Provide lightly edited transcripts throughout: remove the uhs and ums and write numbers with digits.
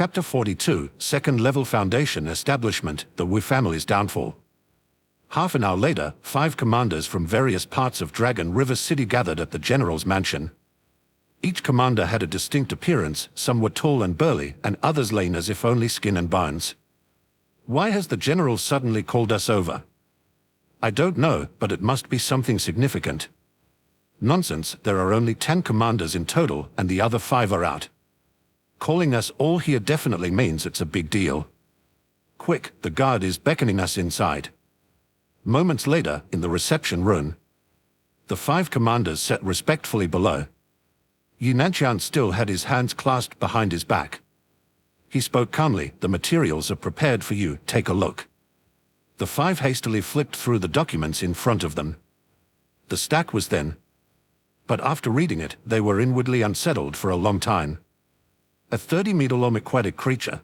Chapter 42, Second Level Foundation Establishment, the Wu Family's Downfall. Half an hour later, 5 commanders from various parts of Dragon River City gathered at the general's mansion. Each commander had a distinct appearance, some were tall and burly, and others lean as if only skin and bones. Why has the general suddenly called us over? I don't know, but it must be something significant. Nonsense, there are only 10 commanders in total, and the other 5 are out. Calling us all here definitely means it's a big deal. Quick, the guard is beckoning us inside. Moments later, in the reception room, the 5 commanders sat respectfully below. Yunanqian still had his hands clasped behind his back. He spoke calmly, "The materials are prepared for you, take a look." The 5 hastily flipped through the documents in front of them. The stack was thin, but after reading it, they were inwardly unsettled for a long time. A 30-meter-long aquatic creature.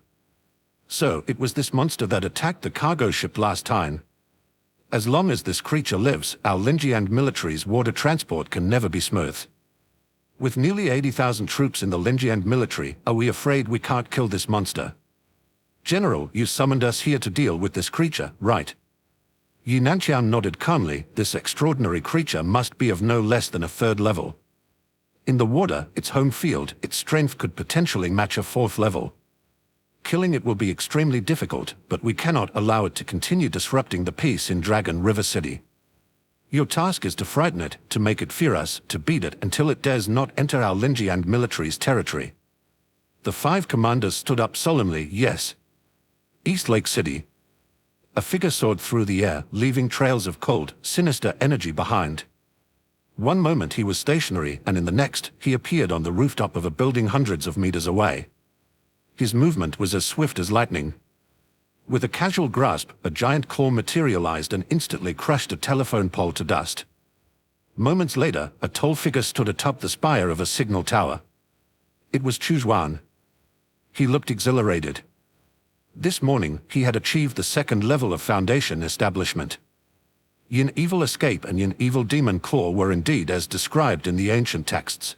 So, it was this monster that attacked the cargo ship last time. As long as this creature lives, our Linjiang military's water transport can never be smooth. With nearly 80,000 troops in the Linjiang military, are we afraid we can't kill this monster? General, you summoned us here to deal with this creature, right? Yunanqian nodded calmly. This extraordinary creature must be of no less than a 3rd level. In the water, its home field, its strength could potentially match a 4th level. Killing it will be extremely difficult, but we cannot allow it to continue disrupting the peace in Dragon River City. Your task is to frighten it, to make it fear us, to beat it until it dares not enter our Linjiang military's territory. The 5 commanders stood up solemnly. Yes. East Lake City. A figure soared through the air, leaving trails of cold, sinister energy behind. One moment he was stationary, and in the next, he appeared on the rooftop of a building hundreds of meters away. His movement was as swift as lightning. With a casual grasp, a giant claw materialized and instantly crushed a telephone pole to dust. Moments later, a tall figure stood atop the spire of a signal tower. It was Chu Xuan. He looked exhilarated. This morning, he had achieved the 2nd level of Foundation Establishment. Yin Evil Escape and Yin Evil Demon Claw were indeed as described in the ancient texts.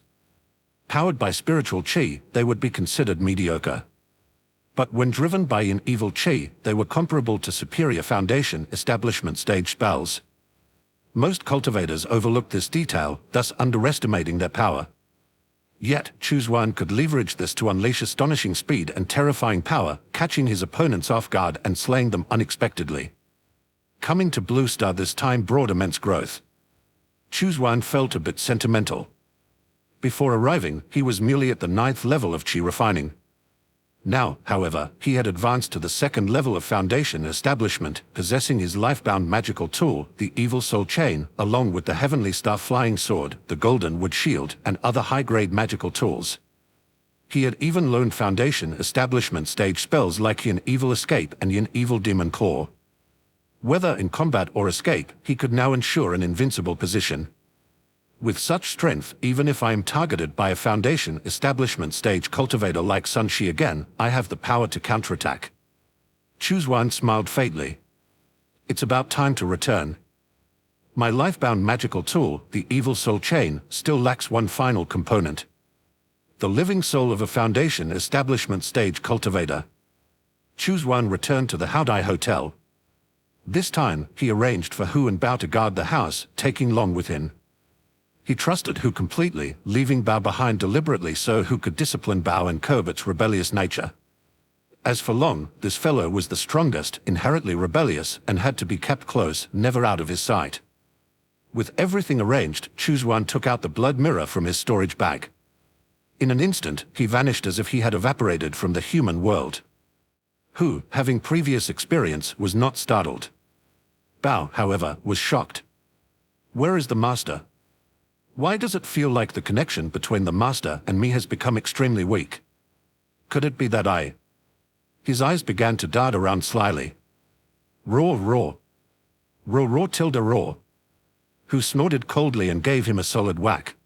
Powered by spiritual qi, they would be considered mediocre. But when driven by Yin Evil Qi, they were comparable to superior Foundation Establishment stage spells. Most cultivators overlooked this detail, thus underestimating their power. Yet, Chu Xuan could leverage this to unleash astonishing speed and terrifying power, catching his opponents off guard and slaying them unexpectedly. Coming to Blue Star this time brought immense growth. Chu Xuan felt a bit sentimental. Before arriving, he was merely at the 9th level of Qi refining. Now, however, he had advanced to the 2nd level of Foundation Establishment, possessing his lifebound magical tool, the Evil Soul Chain, along with the Heavenly Star Flying Sword, the Golden Wood Shield, and other high-grade magical tools. He had even learned Foundation Establishment stage spells like Yin Evil Escape and Yin Evil Demon Claw. Whether in combat or escape, he could now ensure an invincible position. With such strength, even if I am targeted by a Foundation Establishment stage cultivator like Sun Shi again, I have the power to counterattack. Chu Xuan smiled faintly. It's about time to return. My lifebound magical tool, the Evil Soul Chain, still lacks one final component. The living soul of a Foundation Establishment stage cultivator. Chu Xuan returned to the Haodai Hotel. This time, he arranged for Hu and Bao to guard the house, taking Long with him. He trusted Hu completely, leaving Bao behind deliberately so Hu could discipline Bao and curb its rebellious nature. As for Long, this fellow was the strongest, inherently rebellious, and had to be kept close, never out of his sight. With everything arranged, Chu Xuan took out the blood mirror from his storage bag. In an instant, he vanished as if he had evaporated from the human world. Hu, having previous experience, was not startled. Bao, however, was shocked. Where is the master? Why does it feel like the connection between the master and me has become extremely weak? Could it be that I... His eyes began to dart around slyly. Roar, roar. Roar, roar, tilde, roar. Hu snorted coldly and gave him a solid whack.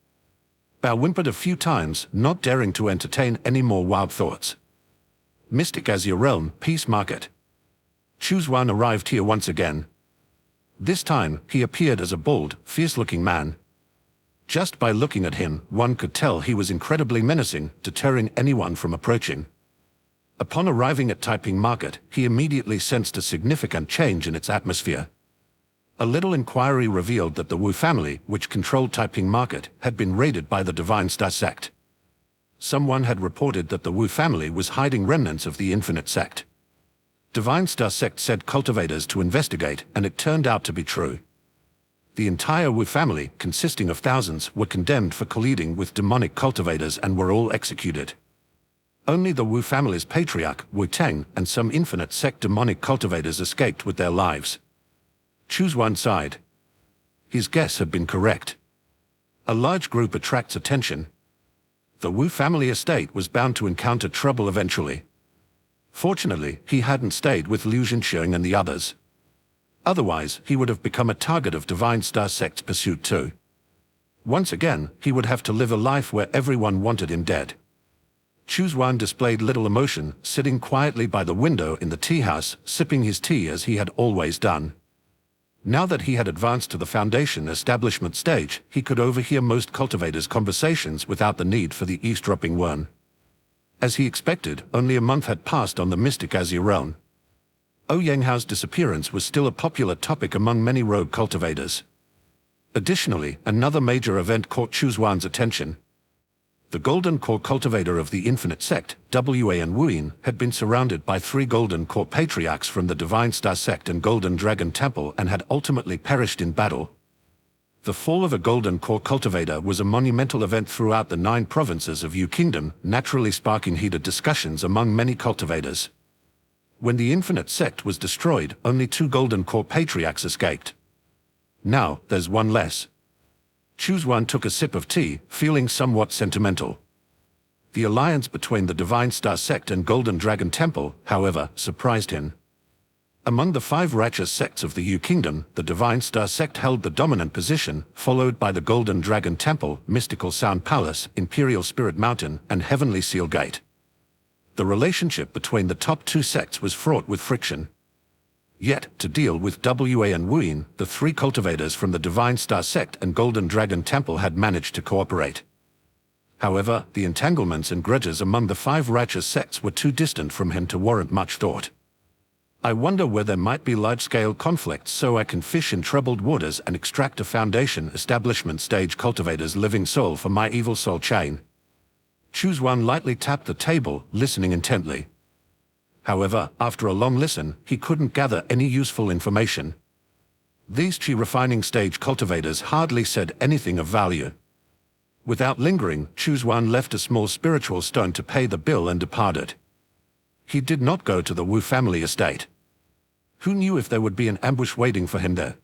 Bao whimpered a few times, not daring to entertain any more wild thoughts. Mystic Azure Realm, Peace Market. Chu Xuan arrived here once again. This time, he appeared as a bold, fierce-looking man. Just by looking at him, one could tell he was incredibly menacing, deterring anyone from approaching. Upon arriving at Taiping Market, he immediately sensed a significant change in its atmosphere. A little inquiry revealed that the Wu family, which controlled Taiping Market, had been raided by the Divine Star Sect. Someone had reported that the Wu family was hiding remnants of the Infinite Sect. Divine Star Sect sent cultivators to investigate, and it turned out to be true. The entire Wu family, consisting of thousands, were condemned for colluding with demonic cultivators and were all executed. Only the Wu family's patriarch, Wu Teng, and some Infinite Sect demonic cultivators escaped with their lives. Chu Xuan sighed. His guess had been correct. A large group attracts attention. The Wu family estate was bound to encounter trouble eventually. Fortunately, he hadn't stayed with Liu Zhenxiang and the others. Otherwise, he would have become a target of Divine Star Sect's pursuit too. Once again, he would have to live a life where everyone wanted him dead. Chu Xuan displayed little emotion, sitting quietly by the window in the tea house, sipping his tea as he had always done. Now that he had advanced to the Foundation establishment stage, he could overhear most cultivators' conversations without the need for the eavesdropping worm. As he expected, only a month had passed on the Mystic Azure Realm. Ouyanghao's disappearance was still a popular topic among many rogue cultivators. Additionally, another major event caught Chu Xuan's attention. The Golden Core cultivator of the Infinite Sect, Wan Wuyin, had been surrounded by 3 Golden Core patriarchs from the Divine Star Sect and Golden Dragon Temple and had ultimately perished in battle. The fall of a Golden Core cultivator was a monumental event throughout the 9 provinces of Yu Kingdom, naturally sparking heated discussions among many cultivators. When the Infinite Sect was destroyed, only 2 Golden Core patriarchs escaped. Now, there's one less. Chu Xuan took a sip of tea, feeling somewhat sentimental. The alliance between the Divine Star Sect and Golden Dragon Temple, however, surprised him. Among the 5 righteous sects of the Yu Kingdom, the Divine Star Sect held the dominant position, followed by the Golden Dragon Temple, Mystical Sound Palace, Imperial Spirit Mountain, and Heavenly Seal Gate. The relationship between the top 2 sects was fraught with friction. Yet, to deal with Wan Wuyin, the 3 cultivators from the Divine Star Sect and Golden Dragon Temple had managed to cooperate. However, the entanglements and grudges among the 5 righteous sects were too distant from him to warrant much thought. I wonder where there might be large-scale conflicts so I can fish in troubled waters and extract a Foundation establishment stage cultivator's living soul for my evil soul chain. Chu Xuan lightly tapped the table, listening intently. However, after a long listen, he couldn't gather any useful information. These chi refining stage cultivators hardly said anything of value. Without lingering, Chu Xuan left a small spiritual stone to pay the bill and departed. He did not go to the Wu family estate. Who knew if there would be an ambush waiting for him there?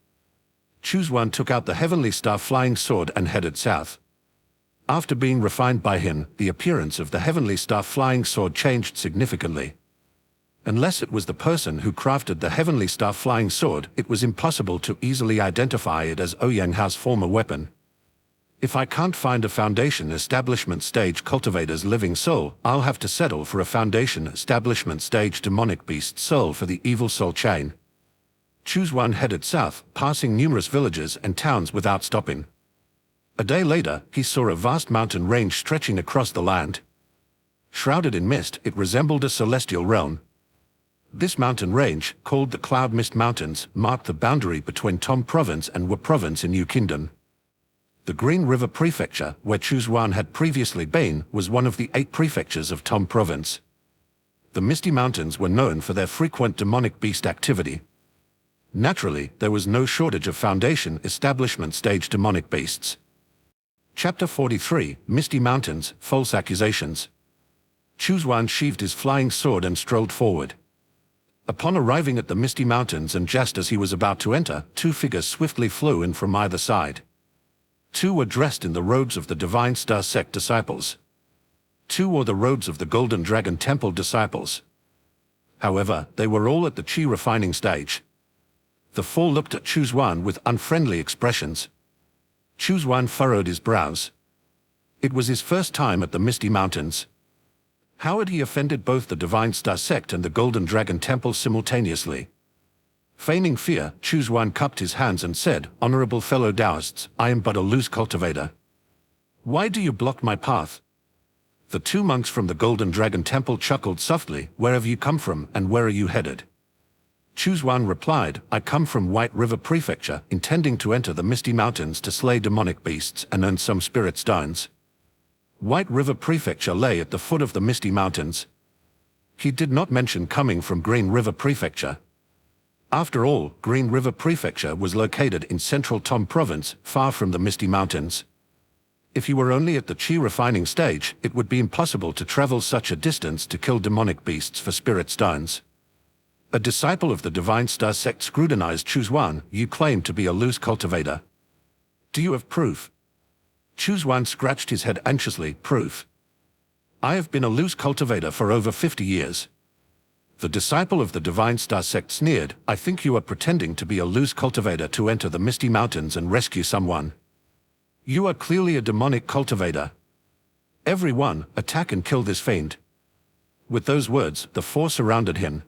Chu Xuan took out the Heavenly Star flying sword and headed south. After being refined by him, the appearance of the Heavenly Star flying sword changed significantly. Unless it was the person who crafted the Heavenly Star flying sword, it was impossible to easily identify it as Ouyanghao's former weapon. If I can't find a Foundation establishment stage cultivator's living soul, I'll have to settle for a Foundation establishment stage demonic beast soul for the evil soul chain. Chu Xuan headed south, passing numerous villages and towns without stopping. A day later, he saw a vast mountain range stretching across the land. Shrouded in mist, it resembled a celestial realm. This mountain range, called the Cloud Mist Mountains, marked the boundary between Tom Province and Wu Province in Yu Kingdom. The Green River Prefecture, where Chu Xuan had previously been, was one of the 8 prefectures of Tom Province. The Misty Mountains were known for their frequent demonic beast activity. Naturally, there was no shortage of Foundation establishment stage demonic beasts. Chapter 43, Misty Mountains, False Accusations. Chu Xuan sheathed his flying sword and strolled forward. Upon arriving at the Misty Mountains and just as he was about to enter, 2 figures swiftly flew in from either side. 2 were dressed in the robes of the Divine Star Sect disciples. 2 wore the robes of the Golden Dragon Temple disciples. However, they were all at the chi refining stage. The 4 looked at Chu Xuan with unfriendly expressions. Chu Xuan furrowed his brows. It was his first time at the Misty Mountains. How had he offended both the Divine Star Sect and the Golden Dragon Temple simultaneously? Feigning fear, Chu Xuan cupped his hands and said, "Honorable fellow Taoists, I am but a loose cultivator. Why do you block my path?" The two monks from the Golden Dragon Temple chuckled softly. Where have you come from, and where are you headed? Chu Xuan replied, I come from White River Prefecture, intending to enter the Misty Mountains to slay demonic beasts and earn some spirit stones. White River Prefecture lay at the foot of the Misty Mountains. He did not mention coming from Green River Prefecture. After all, Green River Prefecture was located in central Tom Province, far from the Misty Mountains. If you were only at the Qi refining stage, it would be impossible to travel such a distance to kill demonic beasts for spirit stones. A disciple of the Divine Star Sect scrutinized Chu Xuan. You claim to be a loose cultivator. Do you have proof? Chu Xuan scratched his head anxiously. Proof? I have been a loose cultivator for over 50 years. The disciple of the Divine Star Sect sneered. I think you are pretending to be a loose cultivator to enter the Misty Mountains and rescue someone. You are clearly a demonic cultivator. Everyone, attack and kill this fiend. With those words, the four surrounded him.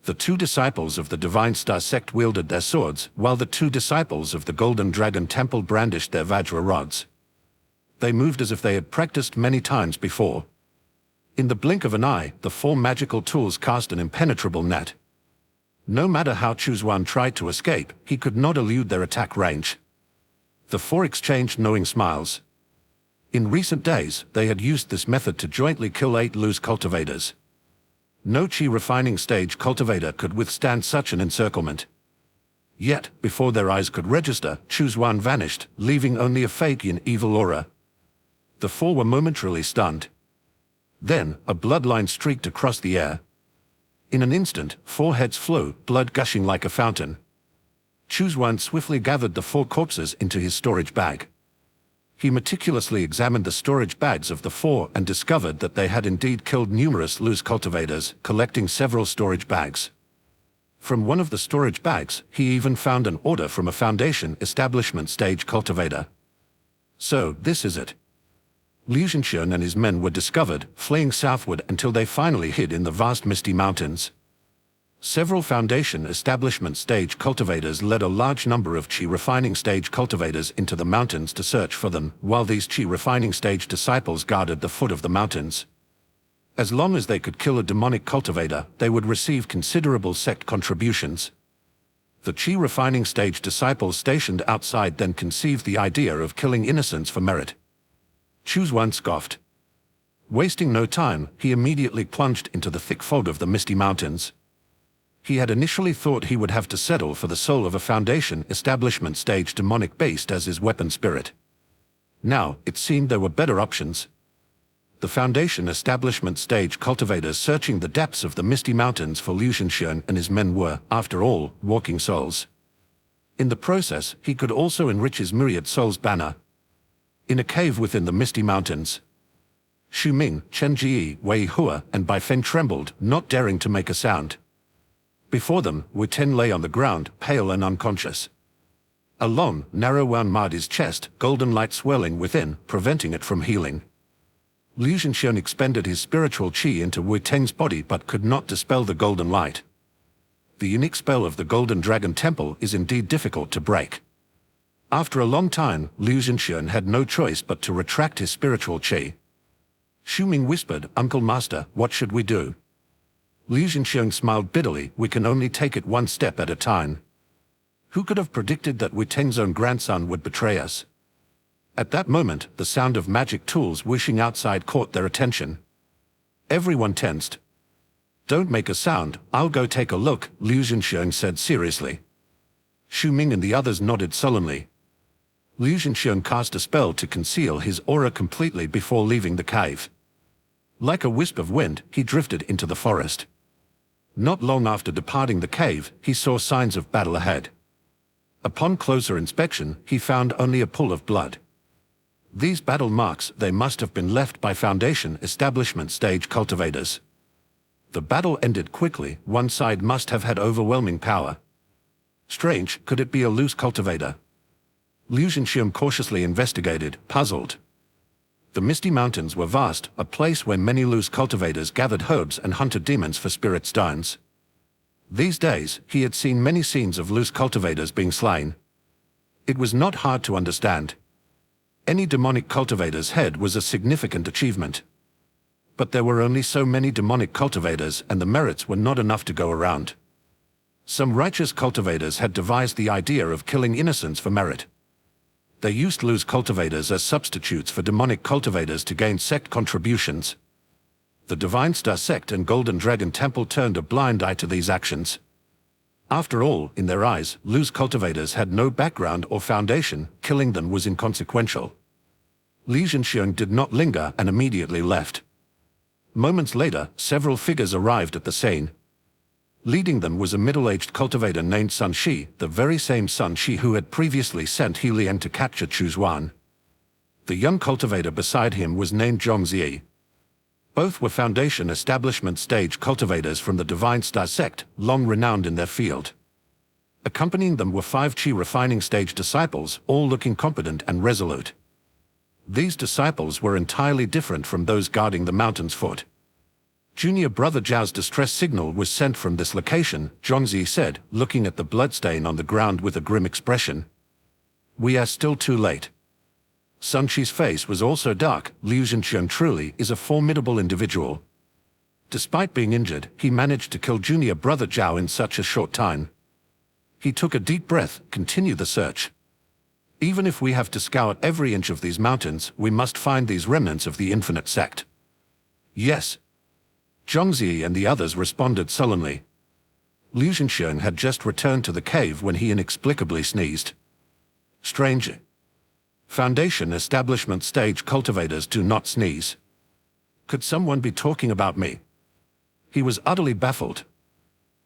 The two disciples of the Divine Star Sect wielded their swords, while the two disciples of the Golden Dragon Temple brandished their Vajra rods. They moved as if they had practiced many times before. In the blink of an eye, the four magical tools cast an impenetrable net. No matter how Chu Xuan tried to escape, he could not elude their attack range. The four exchanged knowing smiles. In recent days, they had used this method to jointly kill 8 loose cultivators. No Qi refining stage cultivator could withstand such an encirclement. Yet, before their eyes could register, Chu Xuan vanished, leaving only a fake and evil aura. The four were momentarily stunned. Then, a bloodline streaked across the air. In an instant, 4 heads flew, blood gushing like a fountain. Chu Xuan swiftly gathered the 4 corpses into his storage bag. He meticulously examined the storage bags of the 4 and discovered that they had indeed killed numerous loose cultivators, collecting several storage bags. From one of the storage bags, he even found an order from a Foundation establishment stage cultivator. So, this is it. Liu Zhenxian and his men were discovered, fleeing southward until they finally hid in the vast Misty Mountains. Several Foundation establishment stage cultivators led a large number of Qi refining stage cultivators into the mountains to search for them, while these Qi refining stage disciples guarded the foot of the mountains. As long as they could kill a demonic cultivator, they would receive considerable sect contributions. The Qi refining stage disciples stationed outside then conceived the idea of killing innocents for merit. Chu Xuan scoffed. Wasting no time, he immediately plunged into the thick fog of the Misty Mountains. He had initially thought he would have to settle for the soul of a Foundation establishment stage demonic beast as his weapon spirit. Now, it seemed there were better options. The Foundation establishment stage cultivators searching the depths of the Misty Mountains for Liu Zhenxian and his men were, after all, walking souls. In the process, he could also enrich his myriad souls banner. In a cave within the Misty Mountains, Xu Ming, Chen Jie, Wei Hua, and Bai Feng trembled, not daring to make a sound. Before them, Wu Ten lay on the ground, pale and unconscious. A long, narrow wound marred his chest, golden light swirling within, preventing it from healing. Liu Zhenxian expended his spiritual qi into Wu Teng's body but could not dispel the golden light. The unique spell of the Golden Dragon Temple is indeed difficult to break. After a long time, Liu Zhenxian had no choice but to retract his spiritual qi. Xu Ming whispered, Uncle Master, what should we do? Liu Zhenxian smiled bitterly. We can only take it one step at a time. Who could have predicted that Wu Teng's own grandson would betray us? At that moment, the sound of magic tools whooshing outside caught their attention. Everyone tensed. Don't make a sound, I'll go take a look, Liu Zhenxian said seriously. Xu Ming and the others nodded sullenly. Liu Zhenxian cast a spell to conceal his aura completely before leaving the cave. Like a wisp of wind, he drifted into the forest. Not long after departing the cave, he saw signs of battle ahead. Upon closer inspection, he found only a pool of blood. These battle marks, they must have been left by Foundation establishment stage cultivators. The battle ended quickly, one side must have had overwhelming power. Strange, could it be a loose cultivator? Liu Zhenxian cautiously investigated, puzzled. The Misty Mountains were vast, a place where many loose cultivators gathered herbs and hunted demons for spirit stones. These days, he had seen many scenes of loose cultivators being slain. It was not hard to understand. Any demonic cultivator's head was a significant achievement. But there were only so many demonic cultivators, and the merits were not enough to go around. Some righteous cultivators had devised the idea of killing innocents for merit. They used loose cultivators as substitutes for demonic cultivators to gain sect contributions. The Divine Star Sect and Golden Dragon Temple turned a blind eye to these actions. After all, in their eyes, loose cultivators had no background or foundation, killing them was inconsequential. Li Zhenxiang did not linger and immediately left. Moments later, several figures arrived at the scene. Leading them was a middle-aged cultivator named Sun Shi, the very same Sun Shi who had previously sent He Lian to capture Chu Xuan. The young cultivator beside him was named Zhongzi. Both were Foundation establishment stage cultivators from the Divine Star Sect, long renowned in their field. Accompanying them were 5 Qi refining stage disciples, all looking competent and resolute. These disciples were entirely different from those guarding the mountain's foot. Junior Brother Zhao's distress signal was sent from this location, Zhongzi said, looking at the bloodstain on the ground with a grim expression. We are still too late. Sun Shi's face was also dark. Liu Zhenxiang truly is a formidable individual. Despite being injured, he managed to kill Junior Brother Zhao in such a short time. He took a deep breath. Continue the search. Even if we have to scour every inch of these mountains, we must find these remnants of the Infinite Sect. Yes. Zhongzi and the others responded sullenly. Liu Zhenxiang had just returned to the cave when he inexplicably sneezed. Strange. Foundation establishment stage cultivators do not sneeze. Could someone be talking about me? He was utterly baffled.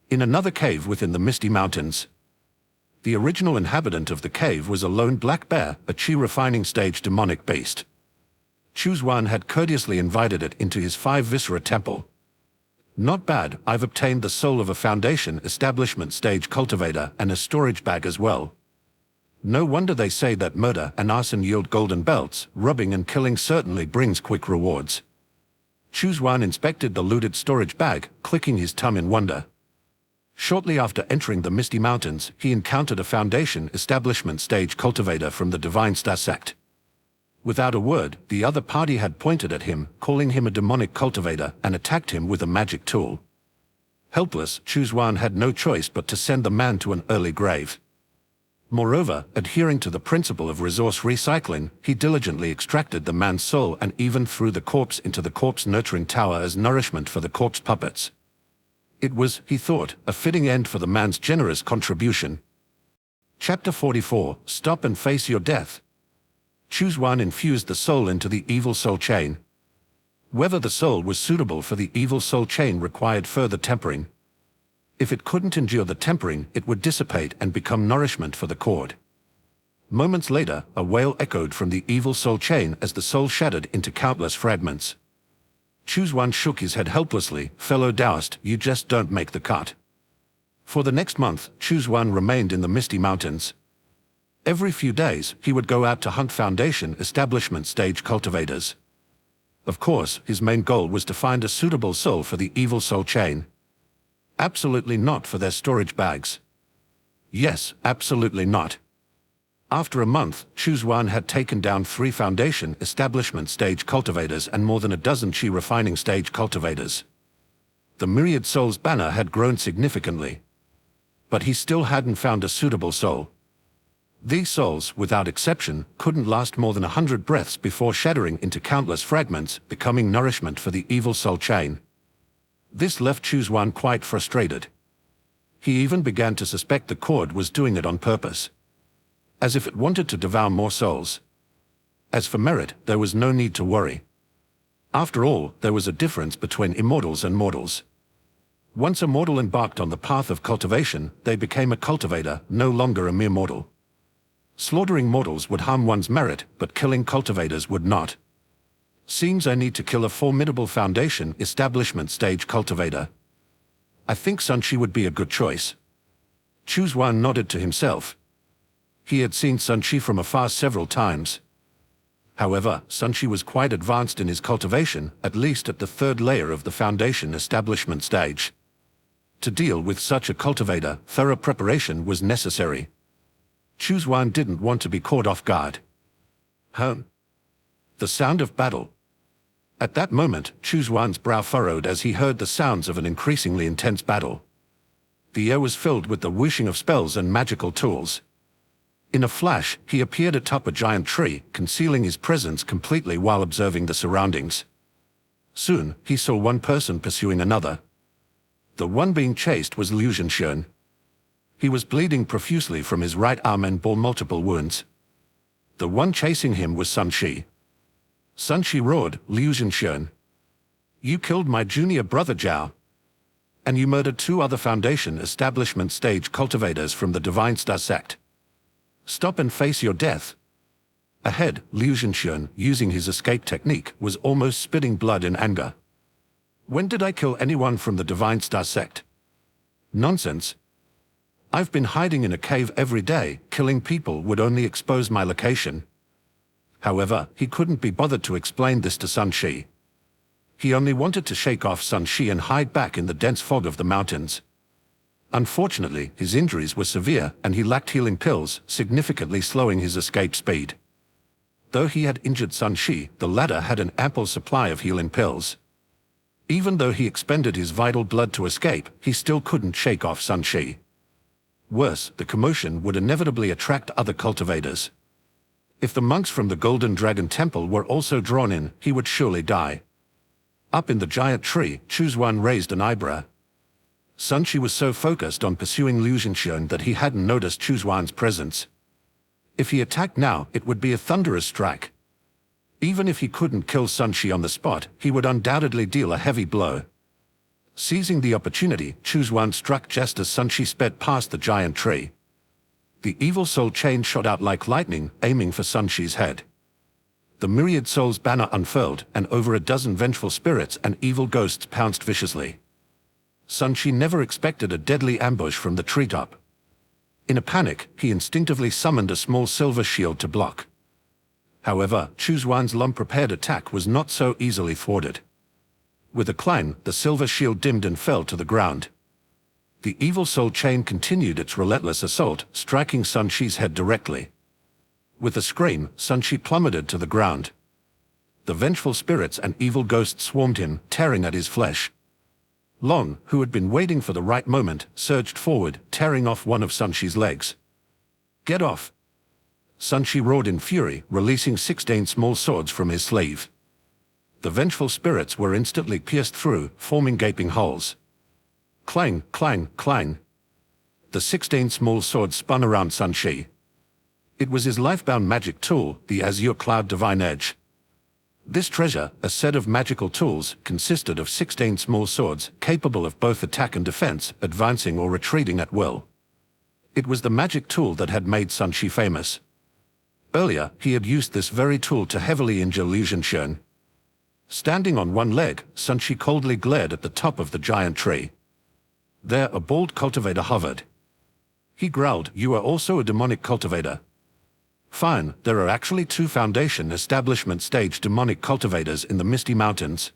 In another cave within the Misty Mountains, the original inhabitant of the cave was a lone black bear, a Qi refining stage demonic beast. Chu Xuan had courteously invited it into his 5 Viscera temple. Not bad, I've obtained the soul of a Foundation establishment stage cultivator and a storage bag as well. No wonder they say that murder and arson yield golden belts. Robbing and killing certainly brings quick rewards. Chu Xuan inspected the looted storage bag, clicking his tongue in wonder. Shortly after entering the Misty Mountains, he encountered a Foundation establishment stage cultivator from the Divine Star Sect. Without a word, the other party had pointed at him, calling him a demonic cultivator, and attacked him with a magic tool. Helpless, Chu Xuan had no choice but to send the man to an early grave. Moreover, adhering to the principle of resource recycling, he diligently extracted the man's soul and even threw the corpse into the corpse nurturing tower as nourishment for the corpse puppets. It was, he thought, a fitting end for the man's generous contribution. Chapter 44, Stop and Face Your Death. Chu Xuan infused the soul into the evil soul chain. Whether the soul was suitable for the evil soul chain required further tempering. If it couldn't endure the tempering, it would dissipate and become nourishment for the cord. Moments later, a wail echoed from the evil soul chain as the soul shattered into countless fragments. Chu Xuan shook his head helplessly. Fellow Taoist, you just don't make the cut. For the next month, Chu Xuan remained in the Misty Mountains. Every few days, he would go out to hunt Foundation establishment stage cultivators. Of course, his main goal was to find a suitable soul for the evil soul chain. Absolutely not for their storage bags. Yes, absolutely not. After a month, Chu Xuan had taken down 3 Foundation establishment stage cultivators and more than a dozen Qi refining stage cultivators. The Myriad Souls banner had grown significantly. But he still hadn't found a suitable soul. These souls, without exception, couldn't last more than 100 breaths before shattering into countless fragments, becoming nourishment for the evil soul chain. This left Chu Xuan quite frustrated. He even began to suspect the cord was doing it on purpose. As if it wanted to devour more souls. As for merit, there was no need to worry. After all, there was a difference between immortals and mortals. Once a mortal embarked on the path of cultivation, they became a cultivator, no longer a mere mortal. Slaughtering mortals would harm one's merit, but killing cultivators would not. Seems I need to kill a formidable Foundation establishment stage cultivator. I think Sun Shi would be a good choice. Chu Xuan nodded to himself. He had seen Sun Shi from afar several times. However, Sun Shi was quite advanced in his cultivation, at least at the 3rd layer of the Foundation establishment stage. To deal with such a cultivator, thorough preparation was necessary. Chu Xuan didn't want to be caught off guard. The sound of battle. At that moment, Chu Xuan's brow furrowed as he heard the sounds of an increasingly intense battle. The air was filled with the whooshing of spells and magical tools. In a flash, he appeared atop a giant tree, concealing his presence completely while observing the surroundings. Soon, he saw one person pursuing another. The one being chased was Chu Xuan. He was bleeding profusely from his right arm and bore multiple wounds. The one chasing him was Sun Shi. Sun Shi roared, "Chu Xuan, you killed my junior brother Zhao. And you murdered 2 other Foundation establishment stage cultivators from the Divine Sect. Stop and face your death." Ahead, Chu Xuan, using his escape technique, was almost spitting blood in anger. "When did I kill anyone from the Divine Sect? Nonsense. I've been hiding in a cave every day. Killing people would only expose my location." However, he couldn't be bothered to explain this to Sun Shi. He only wanted to shake off Sun Shi and hide back in the dense fog of the mountains. Unfortunately, his injuries were severe and he lacked healing pills, significantly slowing his escape speed. Though he had injured Sun Shi, the latter had an ample supply of healing pills. Even though he expended his vital blood to escape, he still couldn't shake off Sun Shi. Worse, the commotion would inevitably attract other cultivators. If the monks from the Golden Dragon Temple were also drawn in, he would surely die. Up in the giant tree, Chu Xuan raised an eyebrow. Sun Shi was so focused on pursuing Chu Xuan that he hadn't noticed Chu Xuan's presence. If he attacked now, it would be a thunderous strike. Even if he couldn't kill Sun Shi on the spot, he would undoubtedly deal a heavy blow. Seizing the opportunity, Chu Xuan struck just as Sun Shi sped past the giant tree. The evil soul chain shot out like lightning, aiming for Sun Shi's head. The myriad souls banner unfurled, and over a dozen vengeful spirits and evil ghosts pounced viciously. Sun Shi never expected a deadly ambush from the treetop. In a panic, he instinctively summoned a small silver shield to block. However, Chu Xuan's long-prepared attack was not so easily thwarted. With a clang, the silver shield dimmed and fell to the ground. The evil soul chain continued its relentless assault, striking Sun Shi's head directly. With a scream, Sun Shi plummeted to the ground. The vengeful spirits and evil ghosts swarmed him, tearing at his flesh. Long, who had been waiting for the right moment, surged forward, tearing off one of Sun Shi's legs. "Get off!" Sun Shi roared in fury, releasing 16 small swords from his sleeve. The vengeful spirits were instantly pierced through, forming gaping holes. Clang, clang, clang. The 16 small swords spun around Sun Shi. It was his lifebound magic tool, the Azure Cloud Divine Edge. This treasure, a set of magical tools, consisted of 16 small swords, capable of both attack and defense, advancing or retreating at will. It was the magic tool that had made Sun Shi famous. Earlier, he had used this very tool to heavily injure Chu Xuan. Standing on one leg, Sun Shi coldly glared at the top of the giant tree. There, a bald cultivator hovered. He growled, "You are also a demonic cultivator." "Fine, there are actually 2 Foundation establishment stage demonic cultivators in the Misty Mountains."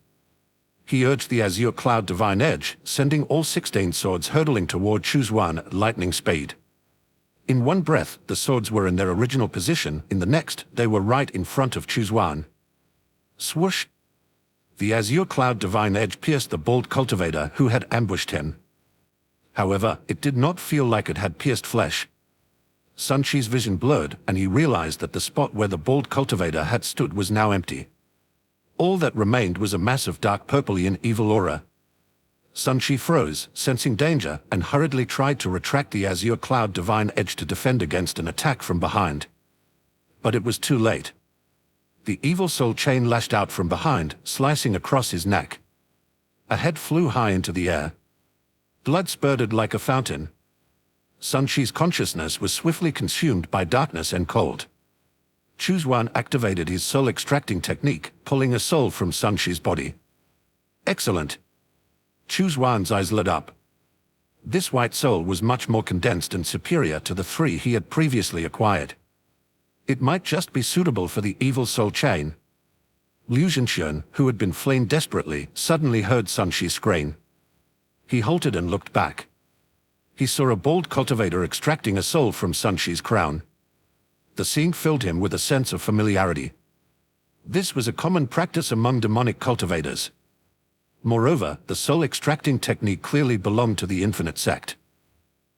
He urged the Azure Cloud Divine Edge, sending all 16 swords hurtling toward Chu Xuan at lightning speed. In one breath, the swords were in their original position, in the next, they were right in front of Chu Xuan. Swoosh! The Azure Cloud Divine Edge pierced the bald cultivator who had ambushed him. However, it did not feel like it had pierced flesh. Sun Shi's vision blurred, and he realized that the spot where the bald cultivator had stood was now empty. All that remained was a mass of dark purplian evil aura. Sun Shi froze, sensing danger, and hurriedly tried to retract the Azure Cloud Divine Edge to defend against an attack from behind. But it was too late. The evil soul chain lashed out from behind, slicing across his neck. A head flew high into the air. Blood spurted like a fountain. Sun Shi's consciousness was swiftly consumed by darkness and cold. Chu Xuan activated his soul-extracting technique, pulling a soul from Sun Shi's body. Excellent! Chu Xuan's eyes lit up. This white soul was much more condensed and superior to the 3 he had previously acquired. It might just be suitable for the evil soul chain. Chu Xuan, who had been fleeing desperately, suddenly heard Sun Shi scream. He halted and looked back. He saw a bald cultivator extracting a soul from Sun Shi's crown. The scene filled him with a sense of familiarity. This was a common practice among demonic cultivators. Moreover, the soul-extracting technique clearly belonged to the Infinite Sect.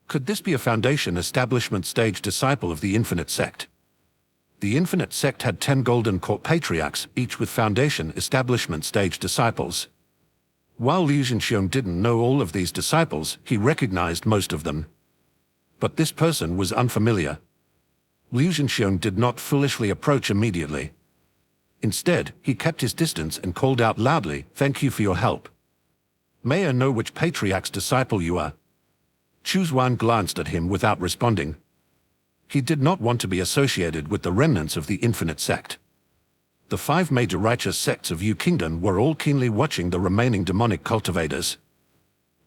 Could this be a Foundation establishment stage disciple of the Infinite Sect? The Infinite Sect had 10 Golden Core Patriarchs, each with Foundation establishment stage disciples. While Liu Zhenxiong didn't know all of these disciples, he recognized most of them. But this person was unfamiliar. Liu Zhenxiong did not foolishly approach immediately. Instead, he kept his distance and called out loudly, "Thank you for your help. May I know which Patriarch's disciple you are?" Chu Xuan glanced at him without responding. He did not want to be associated with the remnants of the Infinite Sect. The 5 major righteous sects of Yu Kingdom were all keenly watching the remaining demonic cultivators.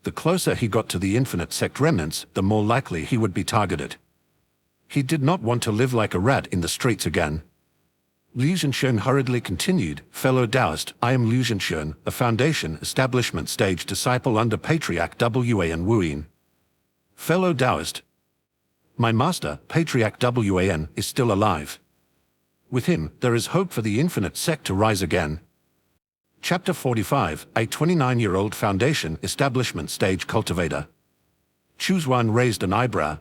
The closer he got to the Infinite Sect remnants, the more likely he would be targeted. He did not want to live like a rat in the streets again. Liu Zhenxiong hurriedly continued, "Fellow Taoist, I am Liu Zhenxiong, a Foundation establishment stage disciple under Patriarch Wan Wuyin. Fellow Taoist, my master, Patriarch Wan, is still alive. With him, there is hope for the Infinite Sect to rise again." Chapter 45, a 29-year-old Foundation establishment stage cultivator. Chu Xuan raised an eyebrow.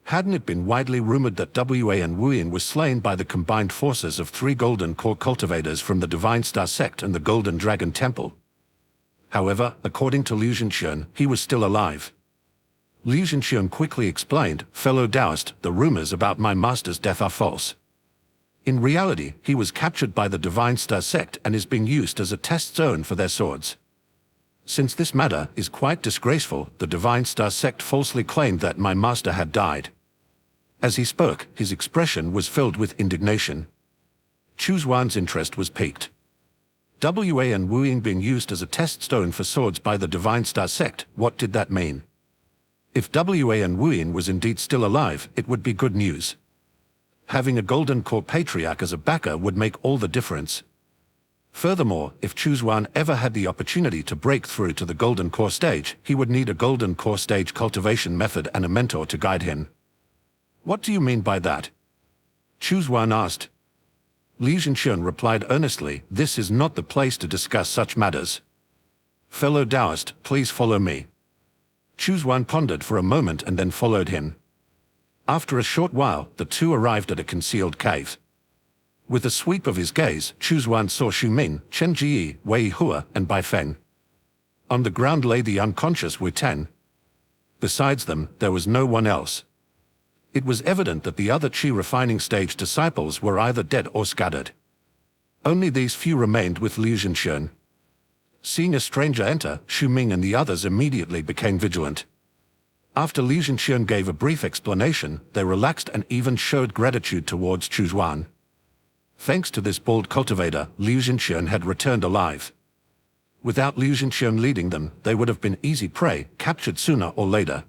Hadn't it been widely rumored that Wan Wuyin was slain by the combined forces of 3 Golden Core cultivators from the Divine Star Sect and the Golden Dragon Temple? However, according to Liu Zhenxiong, he was still alive. Liu Zhenxiong quickly explained, "Fellow Taoist, the rumors about my master's death are false. In reality, he was captured by the Divine Star Sect and is being used as a test zone for their swords. Since this matter is quite disgraceful, the Divine Star Sect falsely claimed that my master had died." As he spoke, his expression was filled with indignation. Chu Xuan's interest was piqued. Wan Wuyin being used as a test stone for swords by the Divine Star Sect, what did that mean? If Wan Wuyin was indeed still alive, it would be good news. Having a Golden Core Patriarch as a backer would make all the difference. Furthermore, if Chu Xuan ever had the opportunity to break through to the Golden Core stage, he would need a Golden Core stage cultivation method and a mentor to guide him. "What do you mean by that?" Chu Xuan asked. Liu Zhenxiong replied earnestly, "This is not the place to discuss such matters. Fellow Taoist, please follow me." Chu Xuan pondered for a moment and then followed him. After a short while, the two arrived at a concealed cave. With a sweep of his gaze, Chu Xuan saw Xu Ming, Chen Jiyi, Wei Hua, and Bai Feng. On the ground lay the unconscious Wu Ten. Besides them, there was no one else. It was evident that the other Qi refining stage disciples were either dead or scattered. Only these few remained with Liu Zhenxiong. Seeing a stranger enter, Xu Ming and the others immediately became vigilant. After Liu Zhenxiong gave a brief explanation, they relaxed and even showed gratitude towards Chu Xuan. Thanks to this bold cultivator, Liu Zhenxiong had returned alive. Without Liu Zhenxiong leading them, they would have been easy prey, captured sooner or later.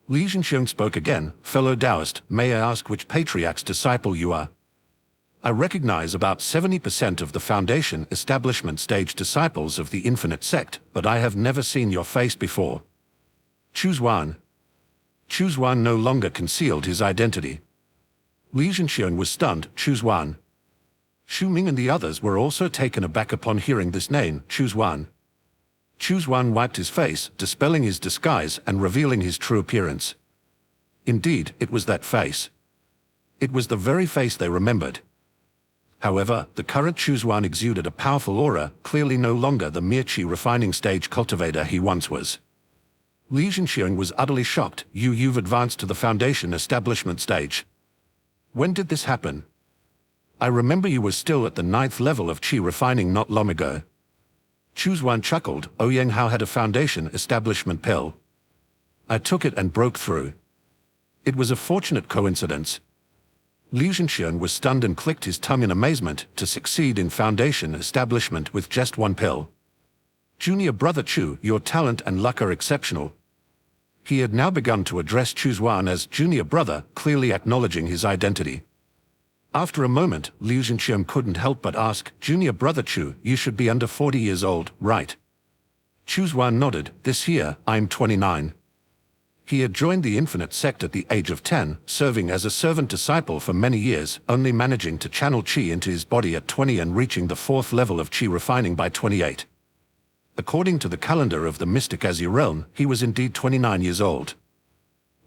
Liu Zhenxiong spoke again, "Fellow Taoist, may I ask which Patriarch's disciple you are? I recognize about 70% of the Foundation establishment stage disciples of the Infinite Sect, but I have never seen your face before." Chu Xuan. Chu Xuan no longer concealed his identity. Liu Zhenxiong was stunned. Chu Xuan. Xu Ming and the others were also taken aback upon hearing this name, Chu Xuan. Chu Xuan wiped his face, dispelling his disguise and revealing his true appearance. Indeed, it was that face. It was the very face they remembered. However, the current Chu Xuan exuded a powerful aura, clearly no longer the mere Qi refining stage cultivator he once was. Liu Zhenxiong was utterly shocked. You've advanced to the Foundation establishment stage. When did this happen? I remember you were still at the 9th level of Qi refining not long ago. Chu Xuan chuckled. Ouyang Hao had a Foundation establishment pill. I took it and broke through. It was a fortunate coincidence. Liu Zhenxiong was stunned and clicked his tongue in amazement. To succeed in Foundation establishment with just one pill. Junior brother Chu, your talent and luck are exceptional. He had now begun to address Chu Xuan as junior brother, clearly acknowledging his identity. After a moment, Liu Zhenxiong couldn't help but ask, "Junior brother Chu, you should be under 40 years old, right?" Chu Xuan nodded. "This year, I'm 29. He had joined the Infinite Sect at the age of 10, serving as a servant disciple for many years, only managing to channel Qi into his body at 20 and reaching the 4th level of Qi refining by 28. According to the calendar of the Mystic Azure Realm, he was indeed 29 years old.